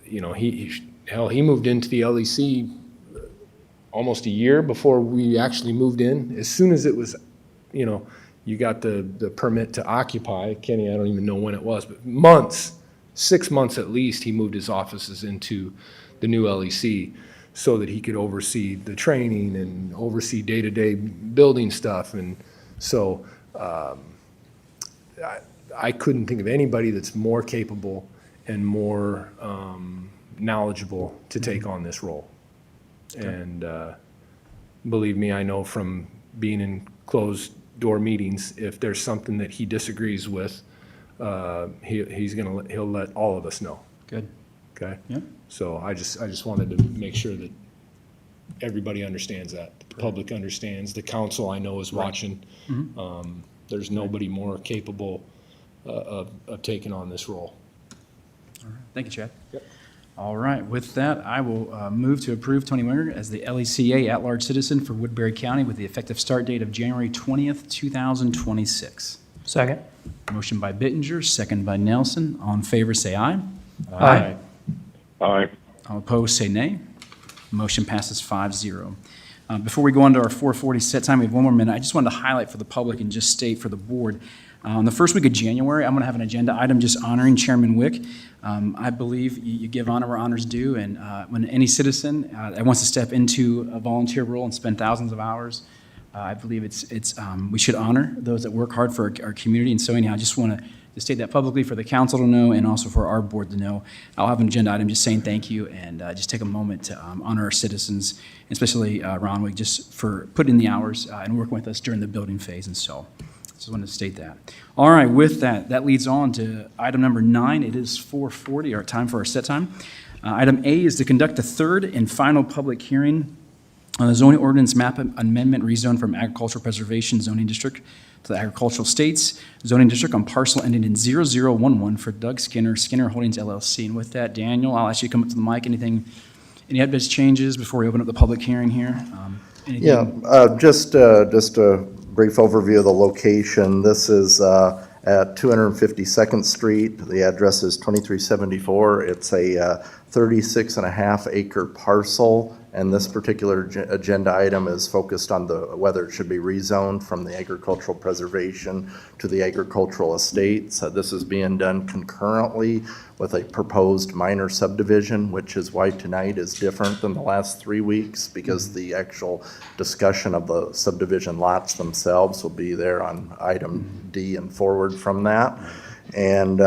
he moved into the LEC almost a year before we actually moved in. As soon as it was, you got the permit to occupy, Kenny, I don't even know when it was, but months, 6 months at least, he moved his offices into the new LEC so that he could oversee the training and oversee day-to-day building stuff. And so I couldn't think of anybody that's more capable and more knowledgeable to take on this role. And believe me, I know from being in closed door meetings, if there's something that he disagrees with, he'll let all of us know. Good. Okay? Yep. So I just wanted to make sure that everybody understands that. The public understands. The council, I know, is watching. There's nobody more capable of taking on this role. All right. Thank you, Chad. Yep. All right. With that, I will move to approve Tony Wingert as the LECA at-large citizen for Woodbury County with the effective start date of January 20th, 2026. Second. Motion by Bittinger, second by Nelson. All in favor, say aye. Aye. Aye. All opposed, say nay. Motion passes 5-0. Before we go on to our 4:40 set time, we have one more minute. I just wanted to highlight for the public and just state for the board, on the first week of January, I'm going to have an agenda item just honoring Chairman Wick. I believe you give honor where honor's due, and when any citizen that wants to step into a volunteer role and spend thousands of hours, I believe we should honor those that work hard for our community. And so anyhow, I just want to state that publicly for the council to know and also for our board to know. I'll have an agenda item just saying thank you and just take a moment to honor our citizens, especially Ron Wick, just for putting in the hours and working with us during the building phase. And so just wanted to state that. All right, with that leads on to item number 9. It is 4:40, our time for our set time. Item A is to conduct a third and final public hearing on the zoning ordinance map amendment rezone from agricultural preservation zoning district to the agricultural states zoning district on parcel ending in 0011 for Doug Skinner Holdings LLC. And with that, Daniel, I'll ask you to come up to the mic. Any updates, changes before we open up the public hearing here? Anything? Yeah, just a brief overview of the location. This is at 252nd Street. The address is 2374. It's a 36 and a half acre parcel, and this particular agenda item is focused on whether it should be rezoned from the agricultural preservation to the agricultural estates. This is being done concurrently with a proposed minor subdivision, which is why tonight is different than the last 3 weeks, because the actual discussion of the subdivision lots themselves will be there on item D and forward from that. And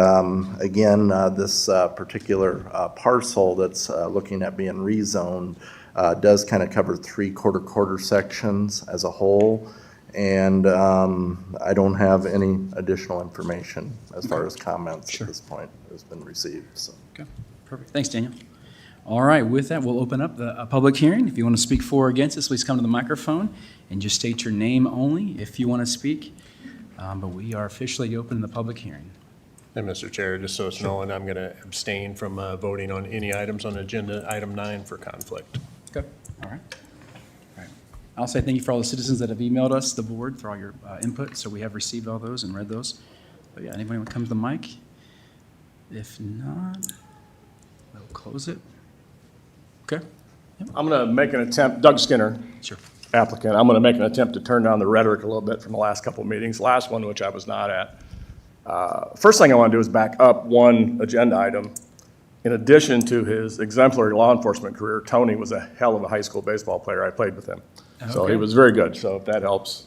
again, this particular parcel that's looking at being rezoned does kind of cover 3 quarter sections as a whole. And I don't have any additional information as far as comments at this point has been received. So. Okay, perfect. Thanks, Daniel. All right, with that, we'll open up the public hearing. If you want to speak for or against this, please come to the microphone and just state your name only if you want to speak. But we are officially opening the public hearing. And Mr. Chair, just so it's known, I'm going to abstain from voting on any items on agenda item 9 for conflict. Okay. All right. All right. I'll say thank you for all the citizens that have emailed us, the board, for all your input. So we have received all those and read those. But yeah, anybody want to come to the mic? If not, we'll close it. Okay. I'm going to make an attempt, Doug Skinner, Sure. applicant, I'm going to make an attempt to turn down the rhetoric a little bit from the last couple of meetings, last one, which I was not at. First thing I want to do is back up one agenda item. In addition to his exemplary law enforcement career, Tony was a hell of a high school baseball player. I played with him. So Okay. he was very good. So if that helps,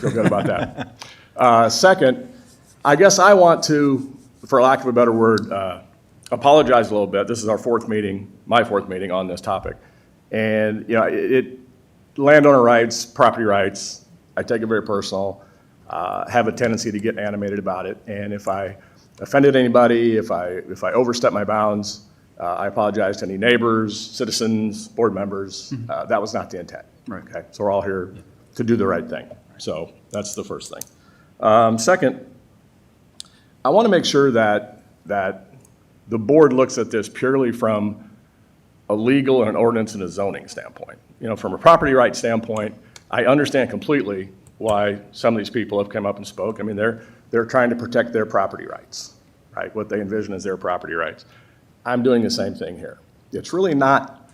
feel good about that. Second, I guess I want to, for lack of a better word, apologize a little bit. This is our fourth meeting, my fourth meeting on this topic. And, you know, landowner rights, property rights, I take it very personal. Have a tendency to get animated about it, and if I offended anybody, if I overstepped my bounds, I apologize to any neighbors, citizens, board members. That was not the intent. Right. Okay, so we're all here to do the right thing. So that's the first thing. Second, I want to make sure that the board looks at this purely from a legal and an ordinance and a zoning standpoint. You know, from a property rights standpoint, I understand completely why some of these people have come up and spoke. I mean, they're trying to protect their property rights, right? What they envision as their property rights. I'm doing the same thing here. It's really not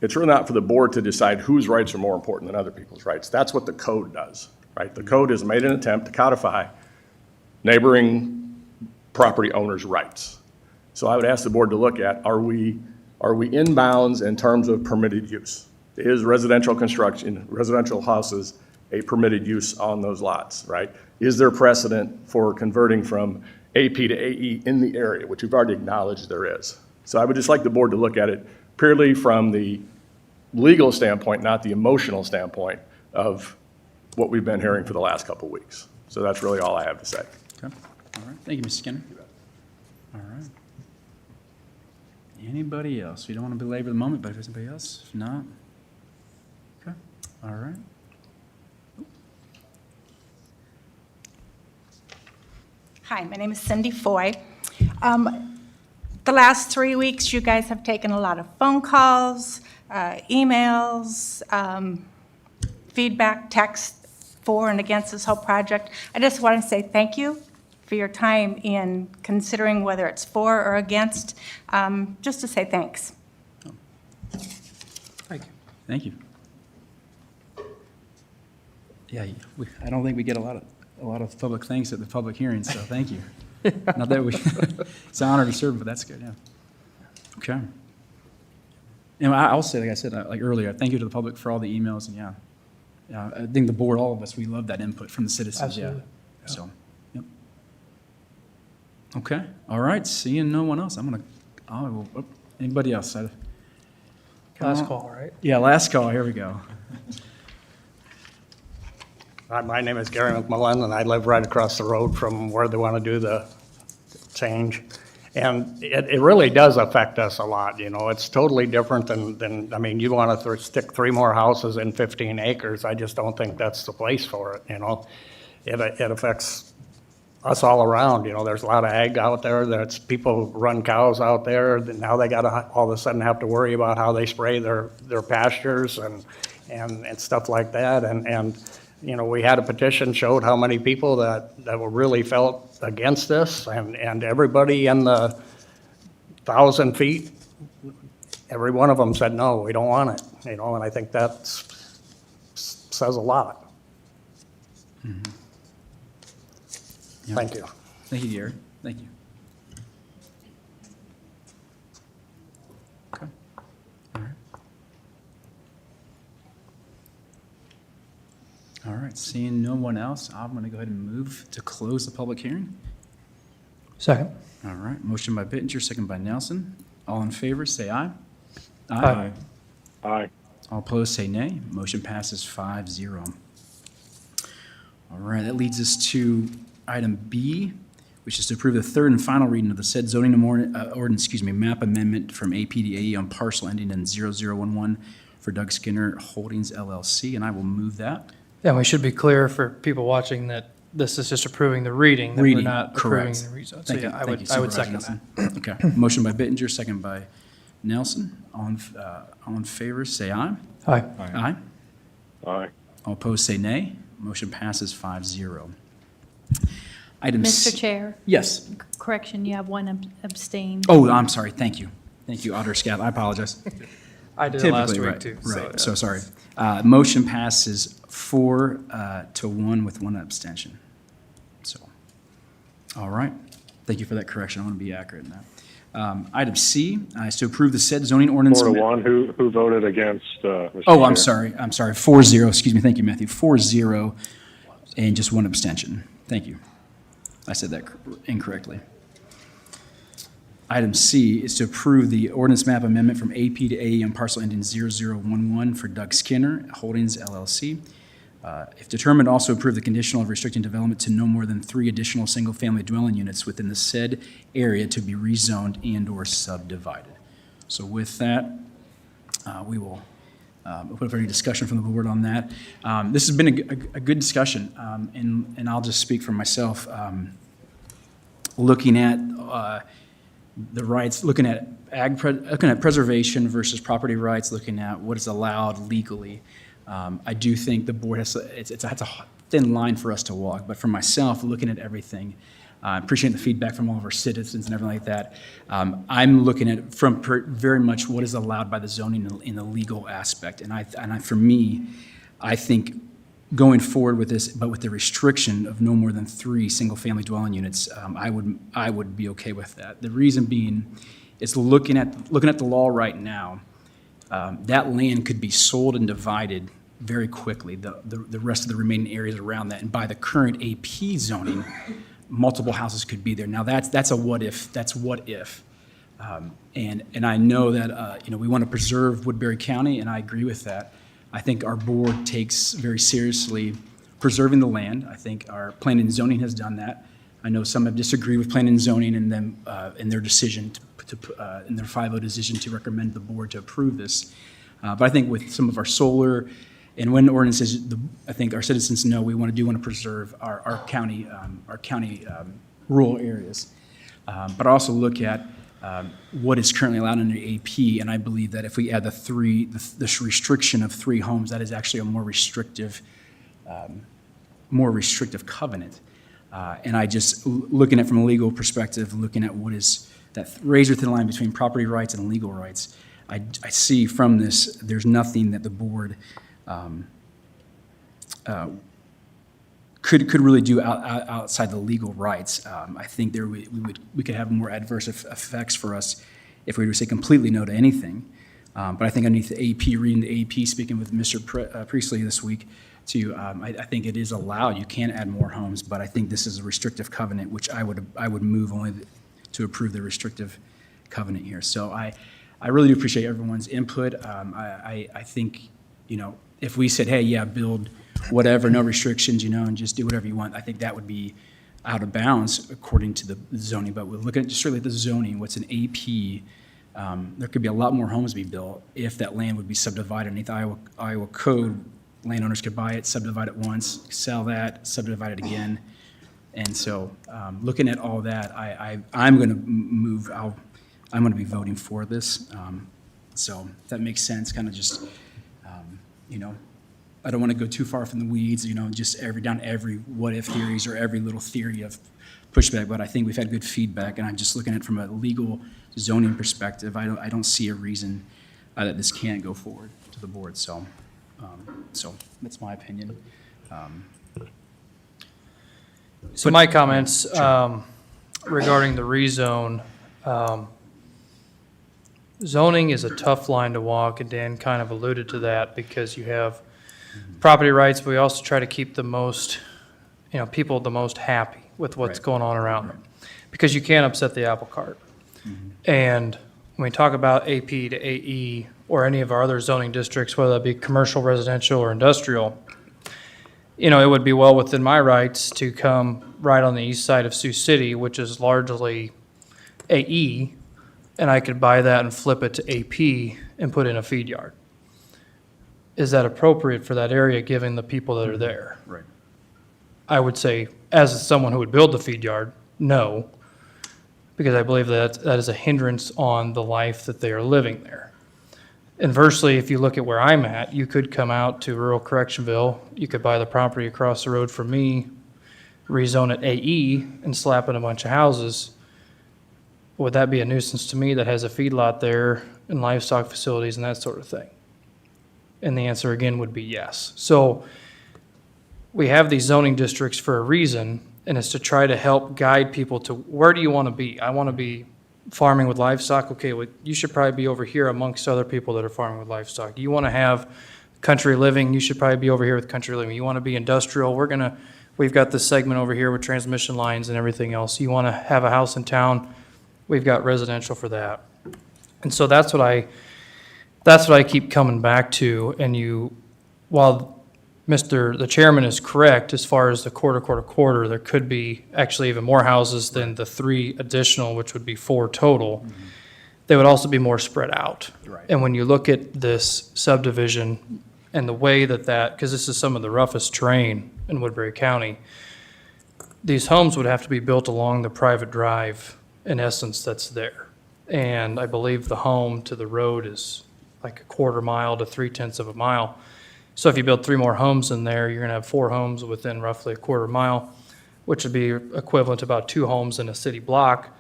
for the board to decide whose rights are more important than other people's rights. That's what the code does, right? The code has made an attempt to codify neighboring property owners' rights. So I would ask the board to look at, are we in bounds in terms of permitted use? Is residential construction, residential houses, a permitted use on those lots, right? Is there precedent for converting from AP to AE in the area, which we've already acknowledged there is? So I would just like the board to look at it purely from the legal standpoint, not the emotional standpoint of what we've been hearing for the last couple of weeks. So that's really all I have to say. Okay. All right. Thank you, Mr. Skinner. All right. Anybody else? We don't want to belabor the moment, but if there's anybody else, if not, okay. All right. Hi, my name is Cindy Foy. The last 3 weeks, you guys have taken a lot of phone calls, emails, feedback, text for and against this whole project. I just want to say thank you for your time in considering whether it's for or against, just to say thanks. Thank you. Thank you. Yeah, I don't think we get a lot of public thanks at the public hearings, so thank you. Not that we, it's an honor to serve, but that's good, yeah. Okay. And I'll say, like I said, like earlier, thank you to the public for all the emails, and yeah. I think the board, all of us, we love that input from the citizens, Absolutely. yeah. So, yep. Okay, all right, seeing no one else, anybody else? Last call, right? Yeah, last call, here we go. Hi, my name is Gary McMillan, and I live right across the road from where they want to do the change. And it really does affect us a lot, you know. It's totally different than I mean, you want to stick 3 more houses in 15 acres. I just don't think that's the place for it, you know. It affects us all around, you know. There's a lot of ag out there. There's people run cows out there. Now they got to all of a sudden have to worry about how they spray their pastures and stuff like that. And you know, we had a petition, showed how many people that were really felt against this, and everybody in the 1,000 feet, every one of them said, no, we don't want it, you know, and I think that says a lot. Yeah. Thank you. Thank you, Gary. Thank you. Okay. All right. All right, seeing no one else, I'm going to go ahead and move to close the public hearing. Second. All right, motion by Bittinger, second by Nelson. All in favor, say aye. Aye. Aye. All opposed, say nay. Motion passes 5-0. All right, that leads us to item B, which is to approve the third and final reading of the said zoning ordinance, map amendment from APDAE on parcel ending in 0011 for Doug Skinner Holdings LLC, and I will move that. Yeah, we should be clear for people watching that this is just approving the reading, that we're Reading, not approving correct. the rezone. So Thank you, yeah, thank you, I would Supervisor second that. Nelson. Okay, motion by Bittinger, second by Nelson. All in favor, say aye. Aye. Aye. Aye. All opposed, say nay. Motion passes 5-0. Item Mr. Chair, Yes. correction, you have one abstain. Oh, I'm sorry. Thank you. Thank you, Otter Scout. I apologize. I did it last Typically, week right, too. Right, yeah. so sorry. Motion passes 4-1 with one abstention. So, all right. Thank you for that correction. I want to be accurate in that. Item C is to approve the said zoning ordinance. 4-1, who voted against, Mr. Oh, I'm Chair? sorry. 4-0, excuse me. Thank you, Matthew. 4-0 and just one abstention. Thank you. I said that incorrectly. Item C is to approve the ordinance map amendment from AP to AE on parcel ending 0011 for Doug Skinner Holdings LLC. If determined, also approve the conditional of restricting development to no more than 3 additional single-family dwelling units within the said area to be rezoned and/or subdivided. So with that, we will open up for any discussion from the board on that. This has been a good discussion, and I'll just speak for myself. Looking at the rights, looking at preservation versus property rights, looking at what is allowed legally. I do think the board has, it's a thin line for us to walk, but for myself, looking at everything, appreciating the feedback from all of our citizens and everything like that, I'm looking at from very much what is allowed by the zoning in the legal aspect. And for me, I think going forward with this, but with the restriction of no more than 3 single-family dwelling units, I would be okay with that. The reason being is looking at the law right now, that land could be sold and divided very quickly, the rest of the remaining areas around that. And by the current AP zoning, multiple houses could be there. Now, that's a what if. That's what if. And I know that, we want to preserve Woodbury County, and I agree with that. I think our board takes very seriously preserving the land. I think our planning and zoning has done that. I know some have disagreed with planning and zoning and them in their decision in their 5-0 decision to recommend the board to approve this. But I think with some of our solar and wind ordinances, I think our citizens know we want to preserve our county rural areas. But also look at what is currently allowed under AP, and I believe that if we add this restriction of 3 homes, that is actually a more restrictive covenant. And I just, looking at it from a legal perspective, looking at what is that razor thin line between property rights and legal rights, I see from this, there's nothing that the board could really do outside the legal rights. I think we could have more adverse effects for us if we were to say completely no to anything. But I think underneath the AP, reading the AP, speaking with Mr. Priestley this week, I think it is allowed. You can add more homes, but I think this is a restrictive covenant, which I would move only to approve the restrictive covenant here. So I really do appreciate everyone's input. I think, if we said, hey, yeah, build whatever, no restrictions, and just do whatever you want, I think that would be out of bounds according to the zoning. But we're looking at just really the zoning, what's an AP, there could be a lot more homes be built if that land would be subdivided underneath Iowa code. Landowners could buy it, subdivide it once, sell that, subdivide it again. And so looking at all that, I'm going to move, I'm going to be voting for this. So if that makes sense, kind of just, I don't want to go too far from the weeds, just down every what-if theories or every little theory of pushback, but I think we've had good feedback, and I'm just looking at it from a legal zoning perspective. I don't see a reason that this can't go forward to the board, so that's my opinion. So my comments regarding the rezone, zoning is a tough line to walk, and Dan kind of alluded to that because you have property rights, but we also try to keep the most, people the most happy with what's Right. going on around them, because you can't upset the apple cart. And when we talk about AP to AE or any of our other zoning districts, whether that be commercial, residential, or industrial, it would be well within my rights to come right on the east side of Sioux City, which is largely AE, and I could buy that and flip it to AP and put in a feed yard. Is that appropriate for that area, given the people that are there? Right. I would say, as someone who would build the feed yard, no, because I believe that is a hindrance on the life that they are living there. Inversely, if you look at where I'm at, you could come out to rural Correctionville, you could buy the property across the road from me, rezone it AE, and slap in a bunch of houses. Would that be a nuisance to me that has a feedlot there and livestock facilities and that sort of thing? And the answer again would be yes. So we have these zoning districts for a reason, and it's to try to help guide people to where do you want to be? I want to be farming with livestock. Okay, well, you should probably be over here amongst other people that are farming with livestock. You want to have country living, you should probably be over here with country living. You want to be industrial, we've got this segment over here with transmission lines and everything else. You want to have a house in town, we've got residential for that. And so that's what I keep coming back to. And while the chairman is correct as far as the quarter, there could be actually even more houses than the 3 additional, which would be 4 total. They would also be more spread out. Right. And when you look at this subdivision and the way because this is some of the roughest terrain in Woodbury County, these homes would have to be built along the private drive, in essence, that's there. And I believe the home to the road is like a quarter mile to 3/10 of a mile. So if you build 3 more homes in there, you're gonna have 4 homes within roughly a quarter mile, which would be equivalent to about 2 homes in a city block.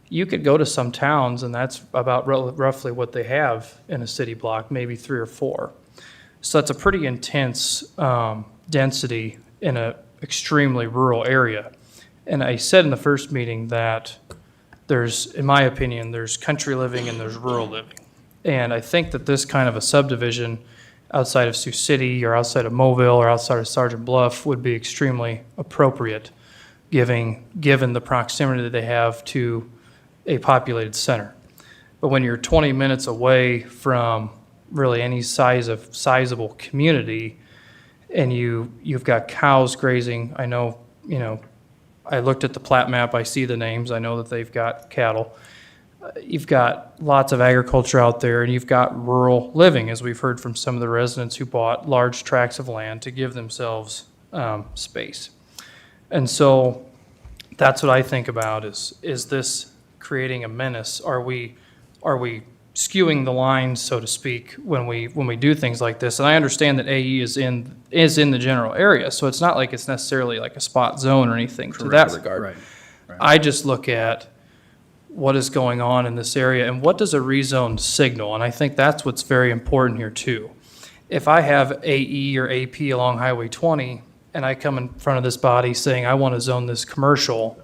You could go to some towns, and that's about roughly what they have in a city block, maybe 3 or 4. So that's a pretty intense density in an extremely rural area. And I said in the first meeting that in my opinion, there's country living and there's rural living. And I think that this kind of a subdivision outside of Sioux City or outside of Mobile or outside of Sergeant Bluff would be extremely appropriate, given the proximity that they have to a populated center. But when you're 20 minutes away from really any sizable community, and you've got cows grazing, I know, I looked at the plat map, I see the names, I know that they've got cattle. You've got lots of agriculture out there, and you've got rural living, as we've heard from some of the residents who bought large tracts of land to give themselves space. And so that's what I think about is this creating a menace? Are we skewing the lines, so to speak, when we do things like this? And I understand that AE is in the general area, so it's not like it's necessarily like a spot zone or anything to that regard. Right. I just look at what is going on in this area and what does a rezone signal? And I think that's what's very important here too. If I have AE or AP along Highway 20 and I come in front of this body saying I want to zone this commercial,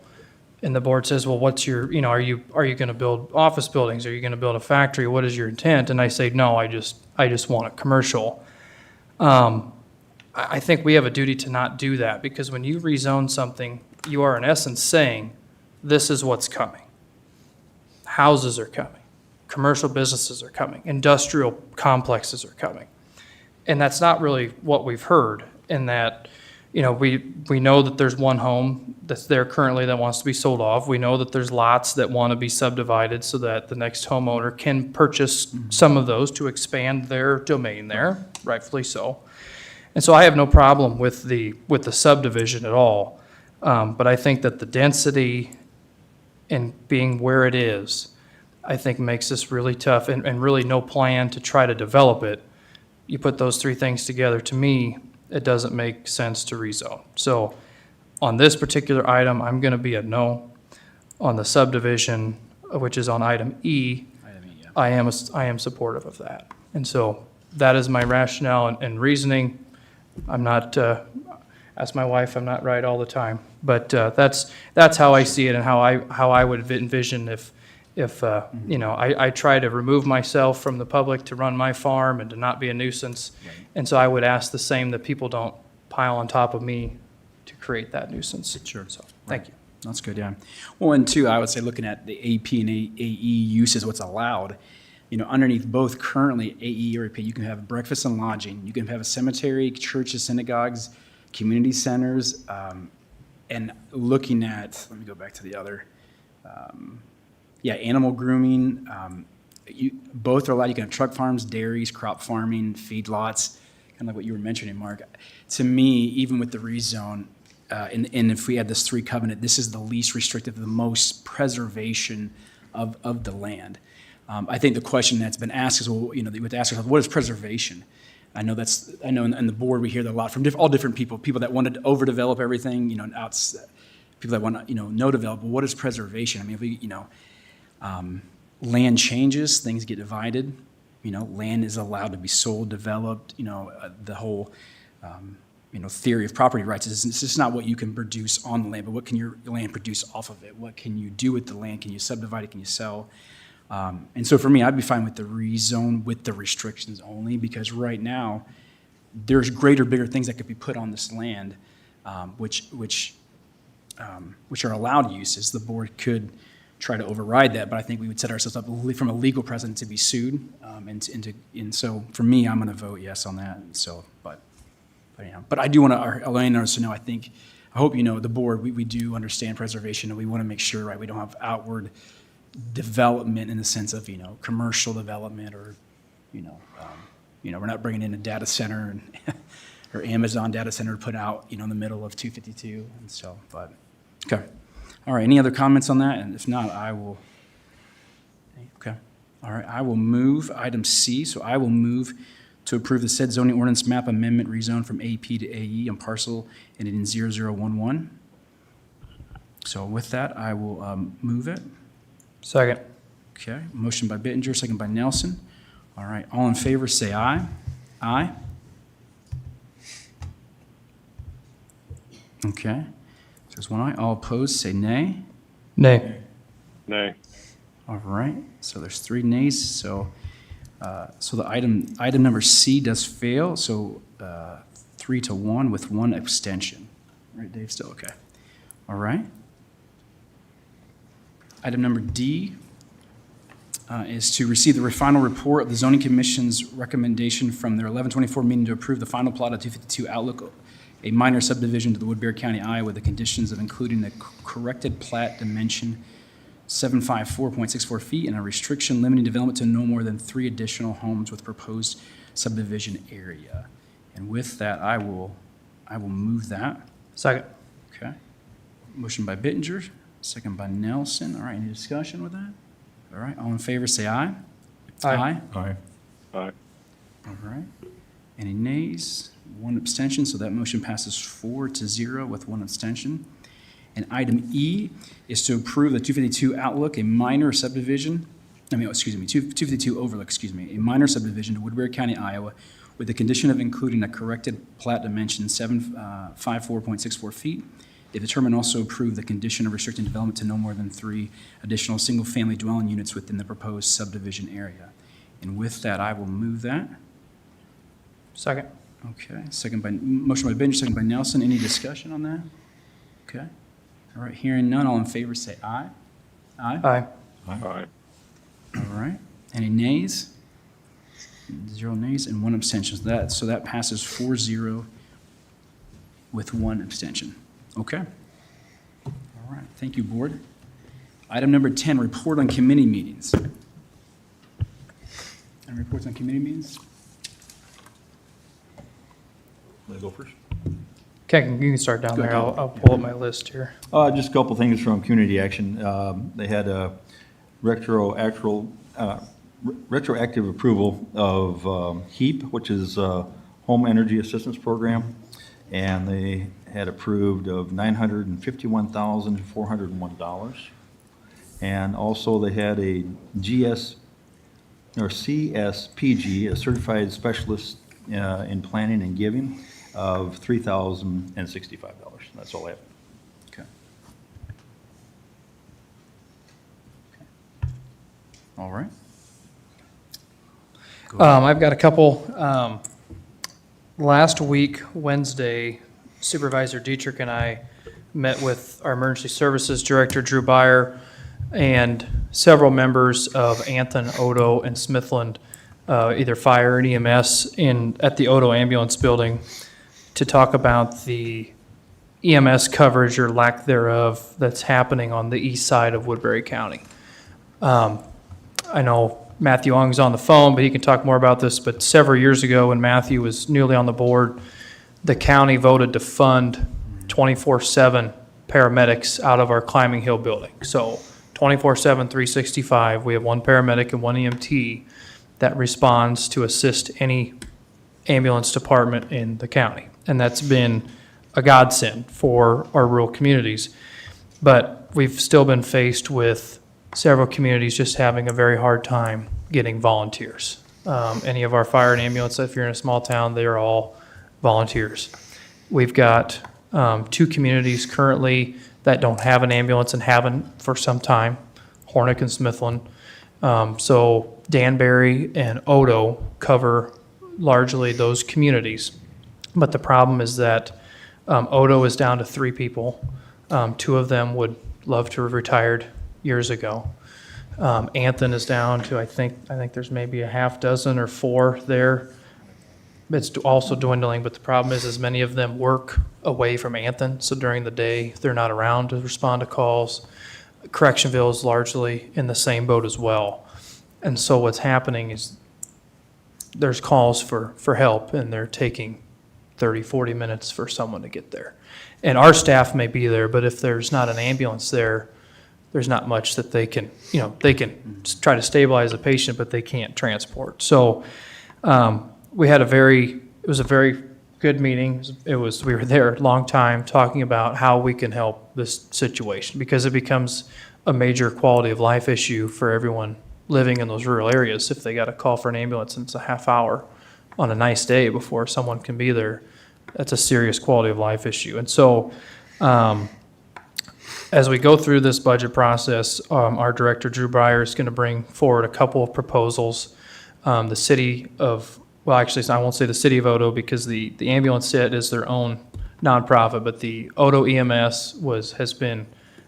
and the board says, well, what's your, are you going to build office buildings? Are you going to build a factory? What is your intent? And I say, no, I just want it commercial. I think we have a duty to not do that, because when you rezone something, you are in essence saying, this is what's coming. Houses are coming. Commercial businesses are coming. Industrial complexes are coming. And that's not really what we've heard, in that, we know that there's one home that's there currently that wants to be sold off. We know that there's lots that want to be subdivided so that the next homeowner can purchase some of those to expand their domain there, rightfully so. And so I have no problem with the subdivision at all. But I think that the density and being where it is, I think makes this really tough, and really no plan to try to develop it. You put those 3 things together, to me, it doesn't make sense to rezone. So on this particular item, I'm going to be a no. On the subdivision, which is on item E, I am supportive of that. And so that is my rationale and reasoning. I'm not, ask my wife, I'm not right all the time. But that's how I see it and how I would envision if you know, I try to remove myself from the public to run my farm and to not be a nuisance. And so I would ask the same, that people don't pile on top of me to create that nuisance. Sure. So, thank you. That's good, yeah. Well, and two, I would say looking at the AP and AE uses, what's allowed, you know, underneath both currently AE or AP, you can have breakfast and lodging, you can have a cemetery, churches, synagogues, community centers, and looking at, let me go back to the other, animal grooming, both are allowed. You can have truck farms, dairies, crop farming, feedlots, kind of like what you were mentioning, Mark. To me, even with the rezone, and if we had this 3 covenant, this is the least restrictive, the most preservation of the land. I think the question that's been asked is, well, you know, you have to ask yourself, what is preservation? I know in the board we hear that a lot from all different people that wanted to overdevelop everything, you know, people that want to, you know, no develop. But what is preservation? I mean, if we, you know, land changes, things get divided. You know, land is allowed to be sold, developed. You know, the whole you know, theory of property rights is it's just not what you can produce on the land, but what can your land produce off of it? What can you do with the land? Can you subdivide it? Can you sell? And so for me, I'd be fine with the rezone with the restrictions only, because right now there's greater, bigger things that could be put on this land, which are allowed uses. The board could try to override that, but I think we would set ourselves up from a legal precedent to be sued. And so for me, I'm going to vote yes on that. And so, but I do want our landowners to know, I hope you know, the board, we do understand preservation, and we want to make sure, right, we don't have outward development in the sense of, you know, commercial development or, you know, we're not bringing in a data center and or Amazon data center put out, you know, in the middle of 252. And so, but, okay. All right, any other comments on that? And if not, I will, okay. All right, I will move item C. So I will move to approve the said zoning ordinance map amendment rezone from AP to AE on parcel ending in 0011. So with that, I will move it. Second. Okay, motion by Bittinger, second by Nelson. All right, all in favor, say aye. Aye. Okay, so there's one aye. All opposed, say nay. Nay. Nay. All right, so there's 3 nays, so the item number C does fail, so 3-1 with 1 abstention. Right, Dave, still okay. All right. Item number D is to receive the final report of the zoning commission's recommendation from their 11/24 meeting to approve the final plot of 252 Outlook, a minor subdivision to the Woodbury County, Iowa, with the conditions of including the corrected plat dimension 754.64 feet and a restriction limiting development to no more than 3 additional homes with proposed subdivision area. And with that, I will move that. Second. Okay. Motion by Bittinger, second by Nelson. All right, any discussion with that? All right, all in favor, say aye. Aye. Aye. Aye. All right. Any nays? 1 abstention, so that motion passes 4-0 with 1 abstention. And item E is to approve the 252 Outlook, a minor subdivision, 252 Overlook, a minor subdivision to Woodbury County, Iowa, with the condition of including a corrected plat dimension 754.64 feet. They determine also approve the condition of restricting development to no more than 3 additional single-family dwelling units within the proposed subdivision area. And with that, I will move that. Second. Okay, motion by Bittinger, second by Nelson. Any discussion on that? Okay. All right, hearing none, all in favor say aye. Aye? Aye. Aye. All right. Any nays? 0 nays and 1 abstention. So that passes 4-0 with 1 abstention. Okay. All right, thank you, board. Item number 10, report on committee meetings. Any reports on committee meetings? Let me go first. Okay, you can start down Go there. ahead. I'll pull up my list here. Just a couple things from Community Action. They had a retroactive approval of HEAP, which is Home Energy Assistance Program. and they had approved of $951,401. And also they had a CSPG, a Certified Specialist in Planning and Giving, of $3,065. That's all I have. Okay. All right. I've got a couple. Last week, Wednesday, Supervisor Dietrich and I met with our Emergency Services Director, Drew Byer, and several members of Anthon, Odo, and Smithland, either fire and EMS at the Odo Ambulance Building, to talk about the EMS coverage or lack thereof that's happening on the east side of Woodbury County. I know Matthew Ong's on the phone, but he can talk more about this, but several years ago when Matthew was newly on the board, the county voted to fund 24/7 paramedics out of our Climbing Hill building. So 24/7, 365, we have one paramedic and one EMT that responds to assist any ambulance department in the county. And that's been a godsend for our rural communities. But we've still been faced with several communities just having a very hard time getting volunteers. Any of our fire and ambulance, if you're in a small town, they are all volunteers. We've got 2 communities currently that don't have an ambulance and haven't for some time, Hornick and Smithland. So Danbury and Odo cover largely those communities. But the problem is that Odo is down to 3 people. 2 of them would love to have retired years ago. Anthon is down to, I think there's maybe a half dozen or 4 there. It's also dwindling, but the problem is many of them work away from Anthon, so during the day, they're not around to respond to calls. Correctionville is largely in the same boat as well. And so what's happening is there's calls for help, and they're taking 30, 40 minutes for someone to get there. And our staff may be there, but if there's not an ambulance there, there's not much that they can try to stabilize a patient, but they can't transport. So we had it was a very good meeting. We were there a long time talking about how we can help this situation, because it becomes a major quality of life issue for everyone living in those rural areas. If they got a call for an ambulance and it's a half hour on a nice day before someone can be there, that's a serious quality of life issue. And so as we go through this budget process, our director, Drew Breyer, is going to bring forward a couple of proposals. The city of, well, actually, I won't say the city of Odo, because the ambulance set is their own nonprofit, but the Odo EMS has been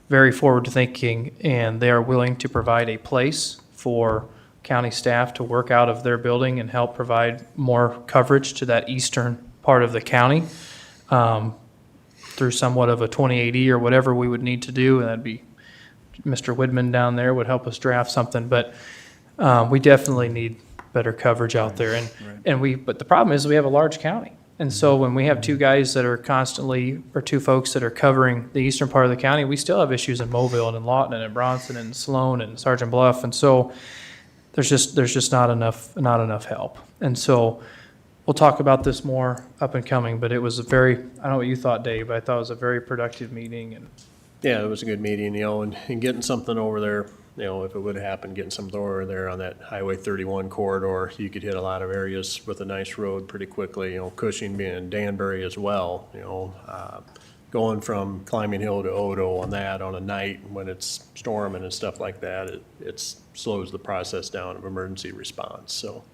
very forward thinking, and they are willing to provide a place for county staff to work out of their building and help provide more coverage to that eastern part of the county through somewhat of a 2080 or whatever we would need to do. And that'd be Mr. Widman down there would help us draft something, but we definitely need better coverage out there. But the problem is we have a large county. And so when we have 2 guys that are constantly, or 2 folks that are covering the eastern part of the county, we still have issues in Mobile and in Lawton and in Bronson and Sloan and Sergeant Bluff. And so there's just not enough help. And so we'll talk about this more up and coming, but it was I don't know what you thought, Dave, but I thought it was a very productive meeting. And Yeah, it was a good meeting, and getting something over there, if it would happen, getting something over there on that Highway 31 corridor, you could hit a lot of areas with a nice road pretty quickly, Cushing being in Danbury as well, going from Climbing Hill to Odo on a night when it's storming and stuff like that, it slows the process down of emergency response, so.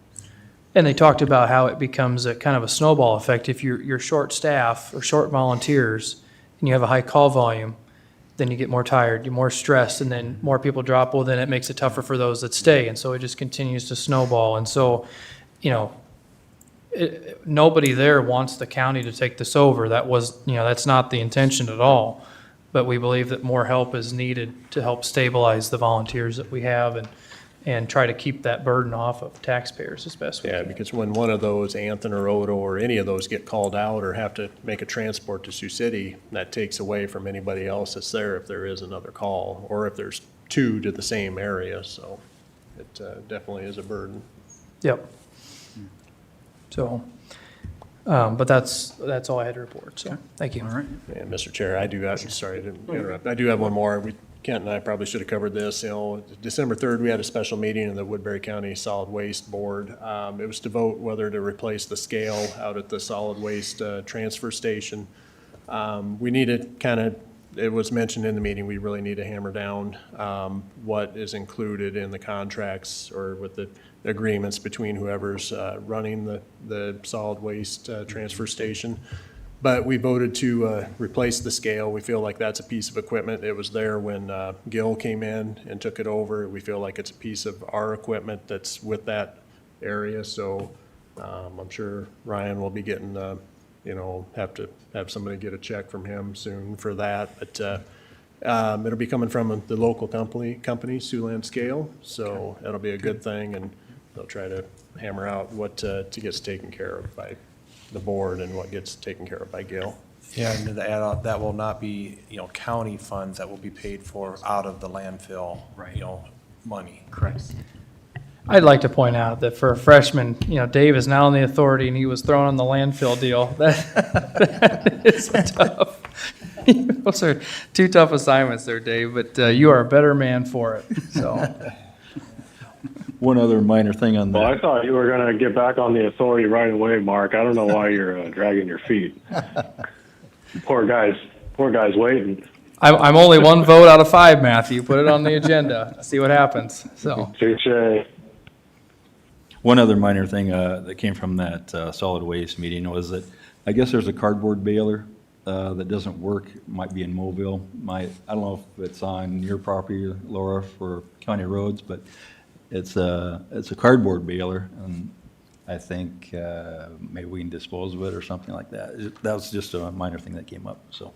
And they talked about how it becomes a kind of a snowball effect. If you're short staff or short volunteers and you have a high call volume, then you get more tired, you're more stressed, and then more people drop. Well, then it makes it tougher for those that stay. And so it just continues to snowball. And so, nobody there wants the county to take this over. That's not the intention at all. But we believe that more help is needed to help stabilize the volunteers that we have and try to keep that burden off of taxpayers as best we can. Yeah, because when one of those, Anthon or Odo or any of those get called out or have to make a transport to Sioux City, that takes away from anybody else that's there if there is another call, or if there's 2 to the same area, so it definitely is a burden. Yep. So, But that's all I had to report, so, thank you. All right. And Mr. Chair, I do have, sorry to interrupt, I do have one more. Kent and I probably should have covered this. December 3rd, we had a special meeting in the Woodbury County Solid Waste Board. It was to vote whether to replace the scale out at the solid waste transfer station. We need to kind of, it was mentioned in the meeting, we really need to hammer down what is included in the contracts or with the agreements between whoever's running the solid waste transfer station. But we voted to replace the scale. We feel like that's a piece of equipment. It was there when Gil came in and took it over. We feel like it's a piece of our equipment that's with that area. So I'm sure Ryan will be getting, have to have somebody get a check from him soon for that. But it'll be coming from the local company, Siouxland Scale. So that'll be a good thing, and they'll try to hammer out what gets taken care of by the board and what gets taken care of by Gil. Yeah, and to add on, that will not be, county funds that will be paid for out of the landfill, money. Correct. I'd like to point out that for a freshman, Dave is now on the authority and he was thrown on the landfill deal. That is tough. Those are two tough assignments there, Dave, but you are a better man for it, so. One other minor thing on Well, I that. thought you were going to get back on the authority right away, Mark. I don't know why you're dragging your feet. Poor guy's waiting. I'm only one vote out of 5, Matthew. Put it on the agenda. See what happens, so. Touche. One other minor thing that came from that solid waste meeting was that I guess there's a cardboard baler that doesn't work, might be in Mobile. I don't know if it's on your property, Laura, for county roads, but it's a cardboard baler, and I think maybe we can dispose of it or something like that. That was just a minor thing that came up, so.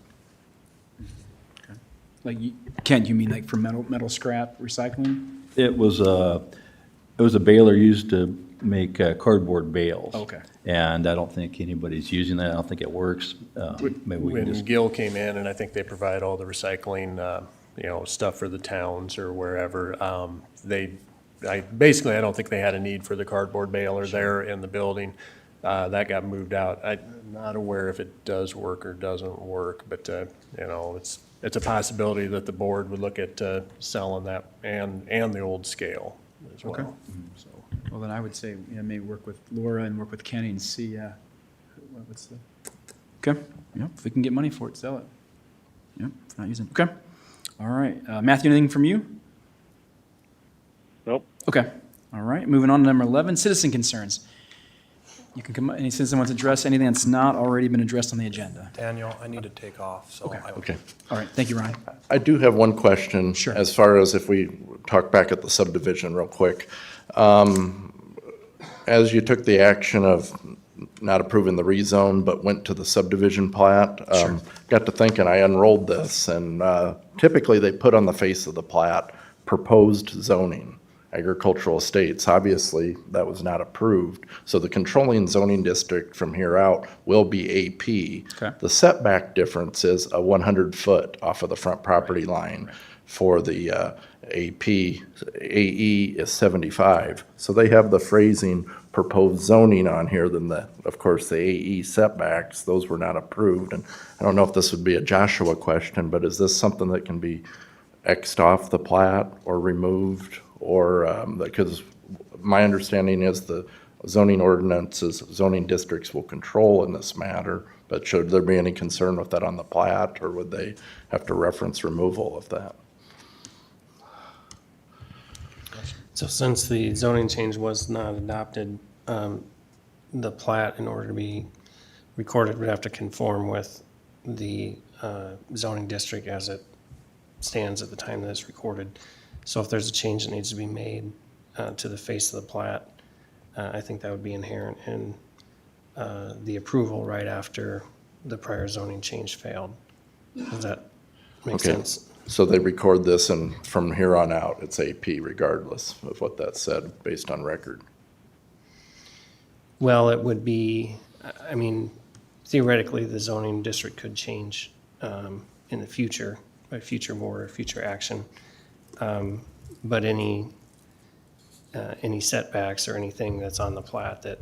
Like, Kent, you mean like for metal scrap recycling? It was a baler used to make cardboard bales. Okay. And I don't think anybody's using that. I don't think it works. Maybe we can When just, Gil came in, and I think they provide all the recycling, stuff for the towns or wherever, I don't think they had a need for the cardboard baler there in the building. That got moved out. I'm not aware if it does work or doesn't work, but, it's a possibility that the board would look at selling that and the old scale as well. Okay. So. Well, then I would say, maybe work with Laura and work with Kenny and see, what's the, okay, if we can get money for it, sell it. Yep, if not using it. Okay. All right. Matthew, anything from you? Nope. Okay. All right. Moving on to number 11, citizen concerns. You can come, any citizen wants to address anything that's not already been addressed on the agenda. Daniel, I need to take off, so. Okay. Okay. All right. Thank you, Ryan. I do have one question. Sure. As far as if we talk back at the subdivision real quick. As you took the action of not approving the rezone, but went to the subdivision plat, got to thinking, I unrolled this, and typically they put on the face of the plat, proposed zoning, agricultural estates. Obviously, that was not approved. So the controlling zoning district from here out will be AP. Okay. The setback difference is a 100-foot off of the front property line. For the AP, AE is 75. So they have the phrasing proposed zoning on here, then of course, the AE setbacks, those were not approved. And I don't know if this would be a Joshua question, but is this something that can be Xed off the plat or removed? Or, because my understanding is the zoning ordinances, zoning districts will control in this matter, but should there be any concern with that on the plat, or would they have to reference removal of that? So since the zoning change was not adopted, the plat, in order to be recorded, would have to conform with the zoning district as it stands at the time that it's recorded. So if there's a change that needs to be made to the face of the plat, I think that would be inherent in the approval right after the prior zoning change failed. Does that make sense? So they record this, and from here on out, it's AP regardless of what that said, based on record. Well, it would be, theoretically, the zoning district could change in the future, by future board or future action. But any setbacks or anything that's on the plat that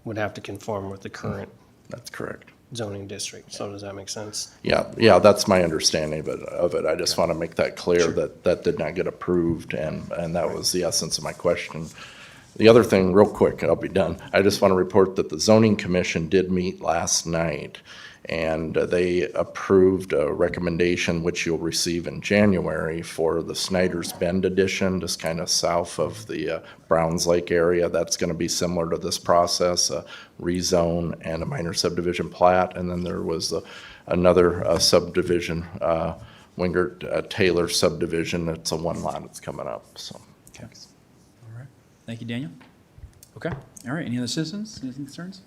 would have to conform with the current That's correct. zoning district. So does that make sense? Yeah, that's my understanding of it. I just want to make that clear that that did not get approved, and that was the essence of my question. The other thing, real quick, I'll be done. I just want to report that the zoning commission did meet last night, and they approved a recommendation which you'll receive in January for the Snyder's Bend addition, just kind of south of the Browns Lake area. That's going to be similar to this process, a rezone and a minor subdivision plat. And then there was another subdivision, Wingert Taylor subdivision. It's a one lot that's coming up, so. Okay. All right. Thank you, Daniel. Okay. All right. Any other citizens? Any concerns?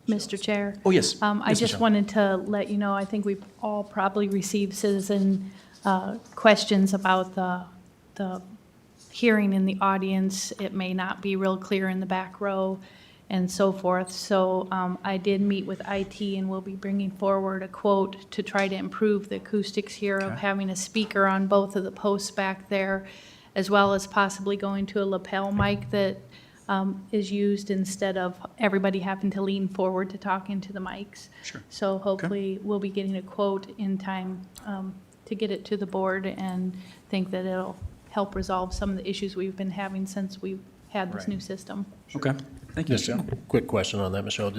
Mr. Chair? Oh, yes. I Yes, just Michelle. wanted to let you know, I think we've all probably received citizen questions about the hearing in the audience. It may not be real clear in the back row and so forth. So I did meet with IT, and we'll be bringing forward a quote to try to improve the acoustics here of having a speaker on both of the posts back there, as well as possibly going to a lapel mic that is used instead of everybody having to lean forward to talk into the mics. Sure. So hopefully, we'll be getting a quote in time to get it to the board, and think that it'll help resolve some of the issues we've been having since we've had this Right. new system. Okay. Thank you. Just a quick question on that, Michelle.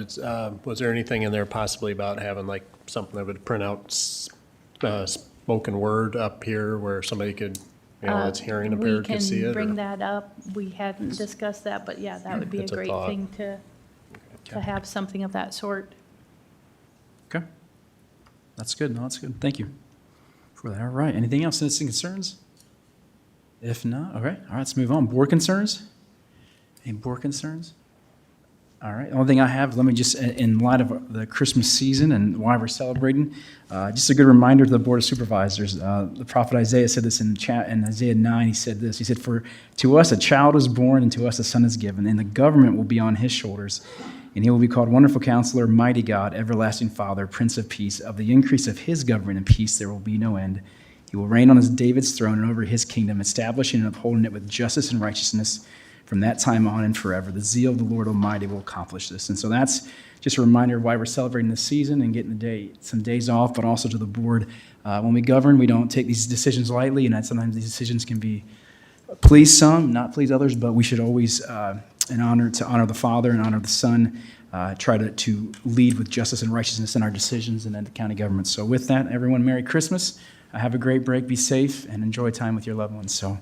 Was there anything in there possibly about having like something that would print out spoken word up here where somebody could, that's hearing impaired could see We it? can or- bring that up. We hadn't discussed that, but yeah, that would be a That's a great thought. thing to have something of that sort. Okay. That's good. No, that's good. Thank you for that. All right. Anything else? Citizen concerns? If not, okay. All right, let's move on. Board concerns? Any board concerns? All right. The only thing I have, let me just, in light of the Christmas season and why we're celebrating, just a good reminder to the Board of Supervisors. The prophet Isaiah said this in Isaiah 9. He said this. He said, "For to us a child is born, and to us a son is given, and the government will be on his shoulders. And he will be called Wonderful Counselor, Mighty God, Everlasting Father, Prince of Peace. Of the increase of his government and peace there will be no end. He will reign on his David's throne and over his kingdom, establishing and upholding it with justice and righteousness from that time on and forever. The zeal of the Lord Almighty will accomplish this." And so that's just a reminder of why we're celebrating this season and getting some days off, but also to the board. When we govern, we don't take these decisions lightly, and sometimes these decisions can be please some, not please others, but we should always, in honor the Father and honor the Son, try to lead with justice and righteousness in our decisions and in the county government. So with that, everyone, Merry Christmas. Have a great break, be safe, and enjoy time with your loved ones. So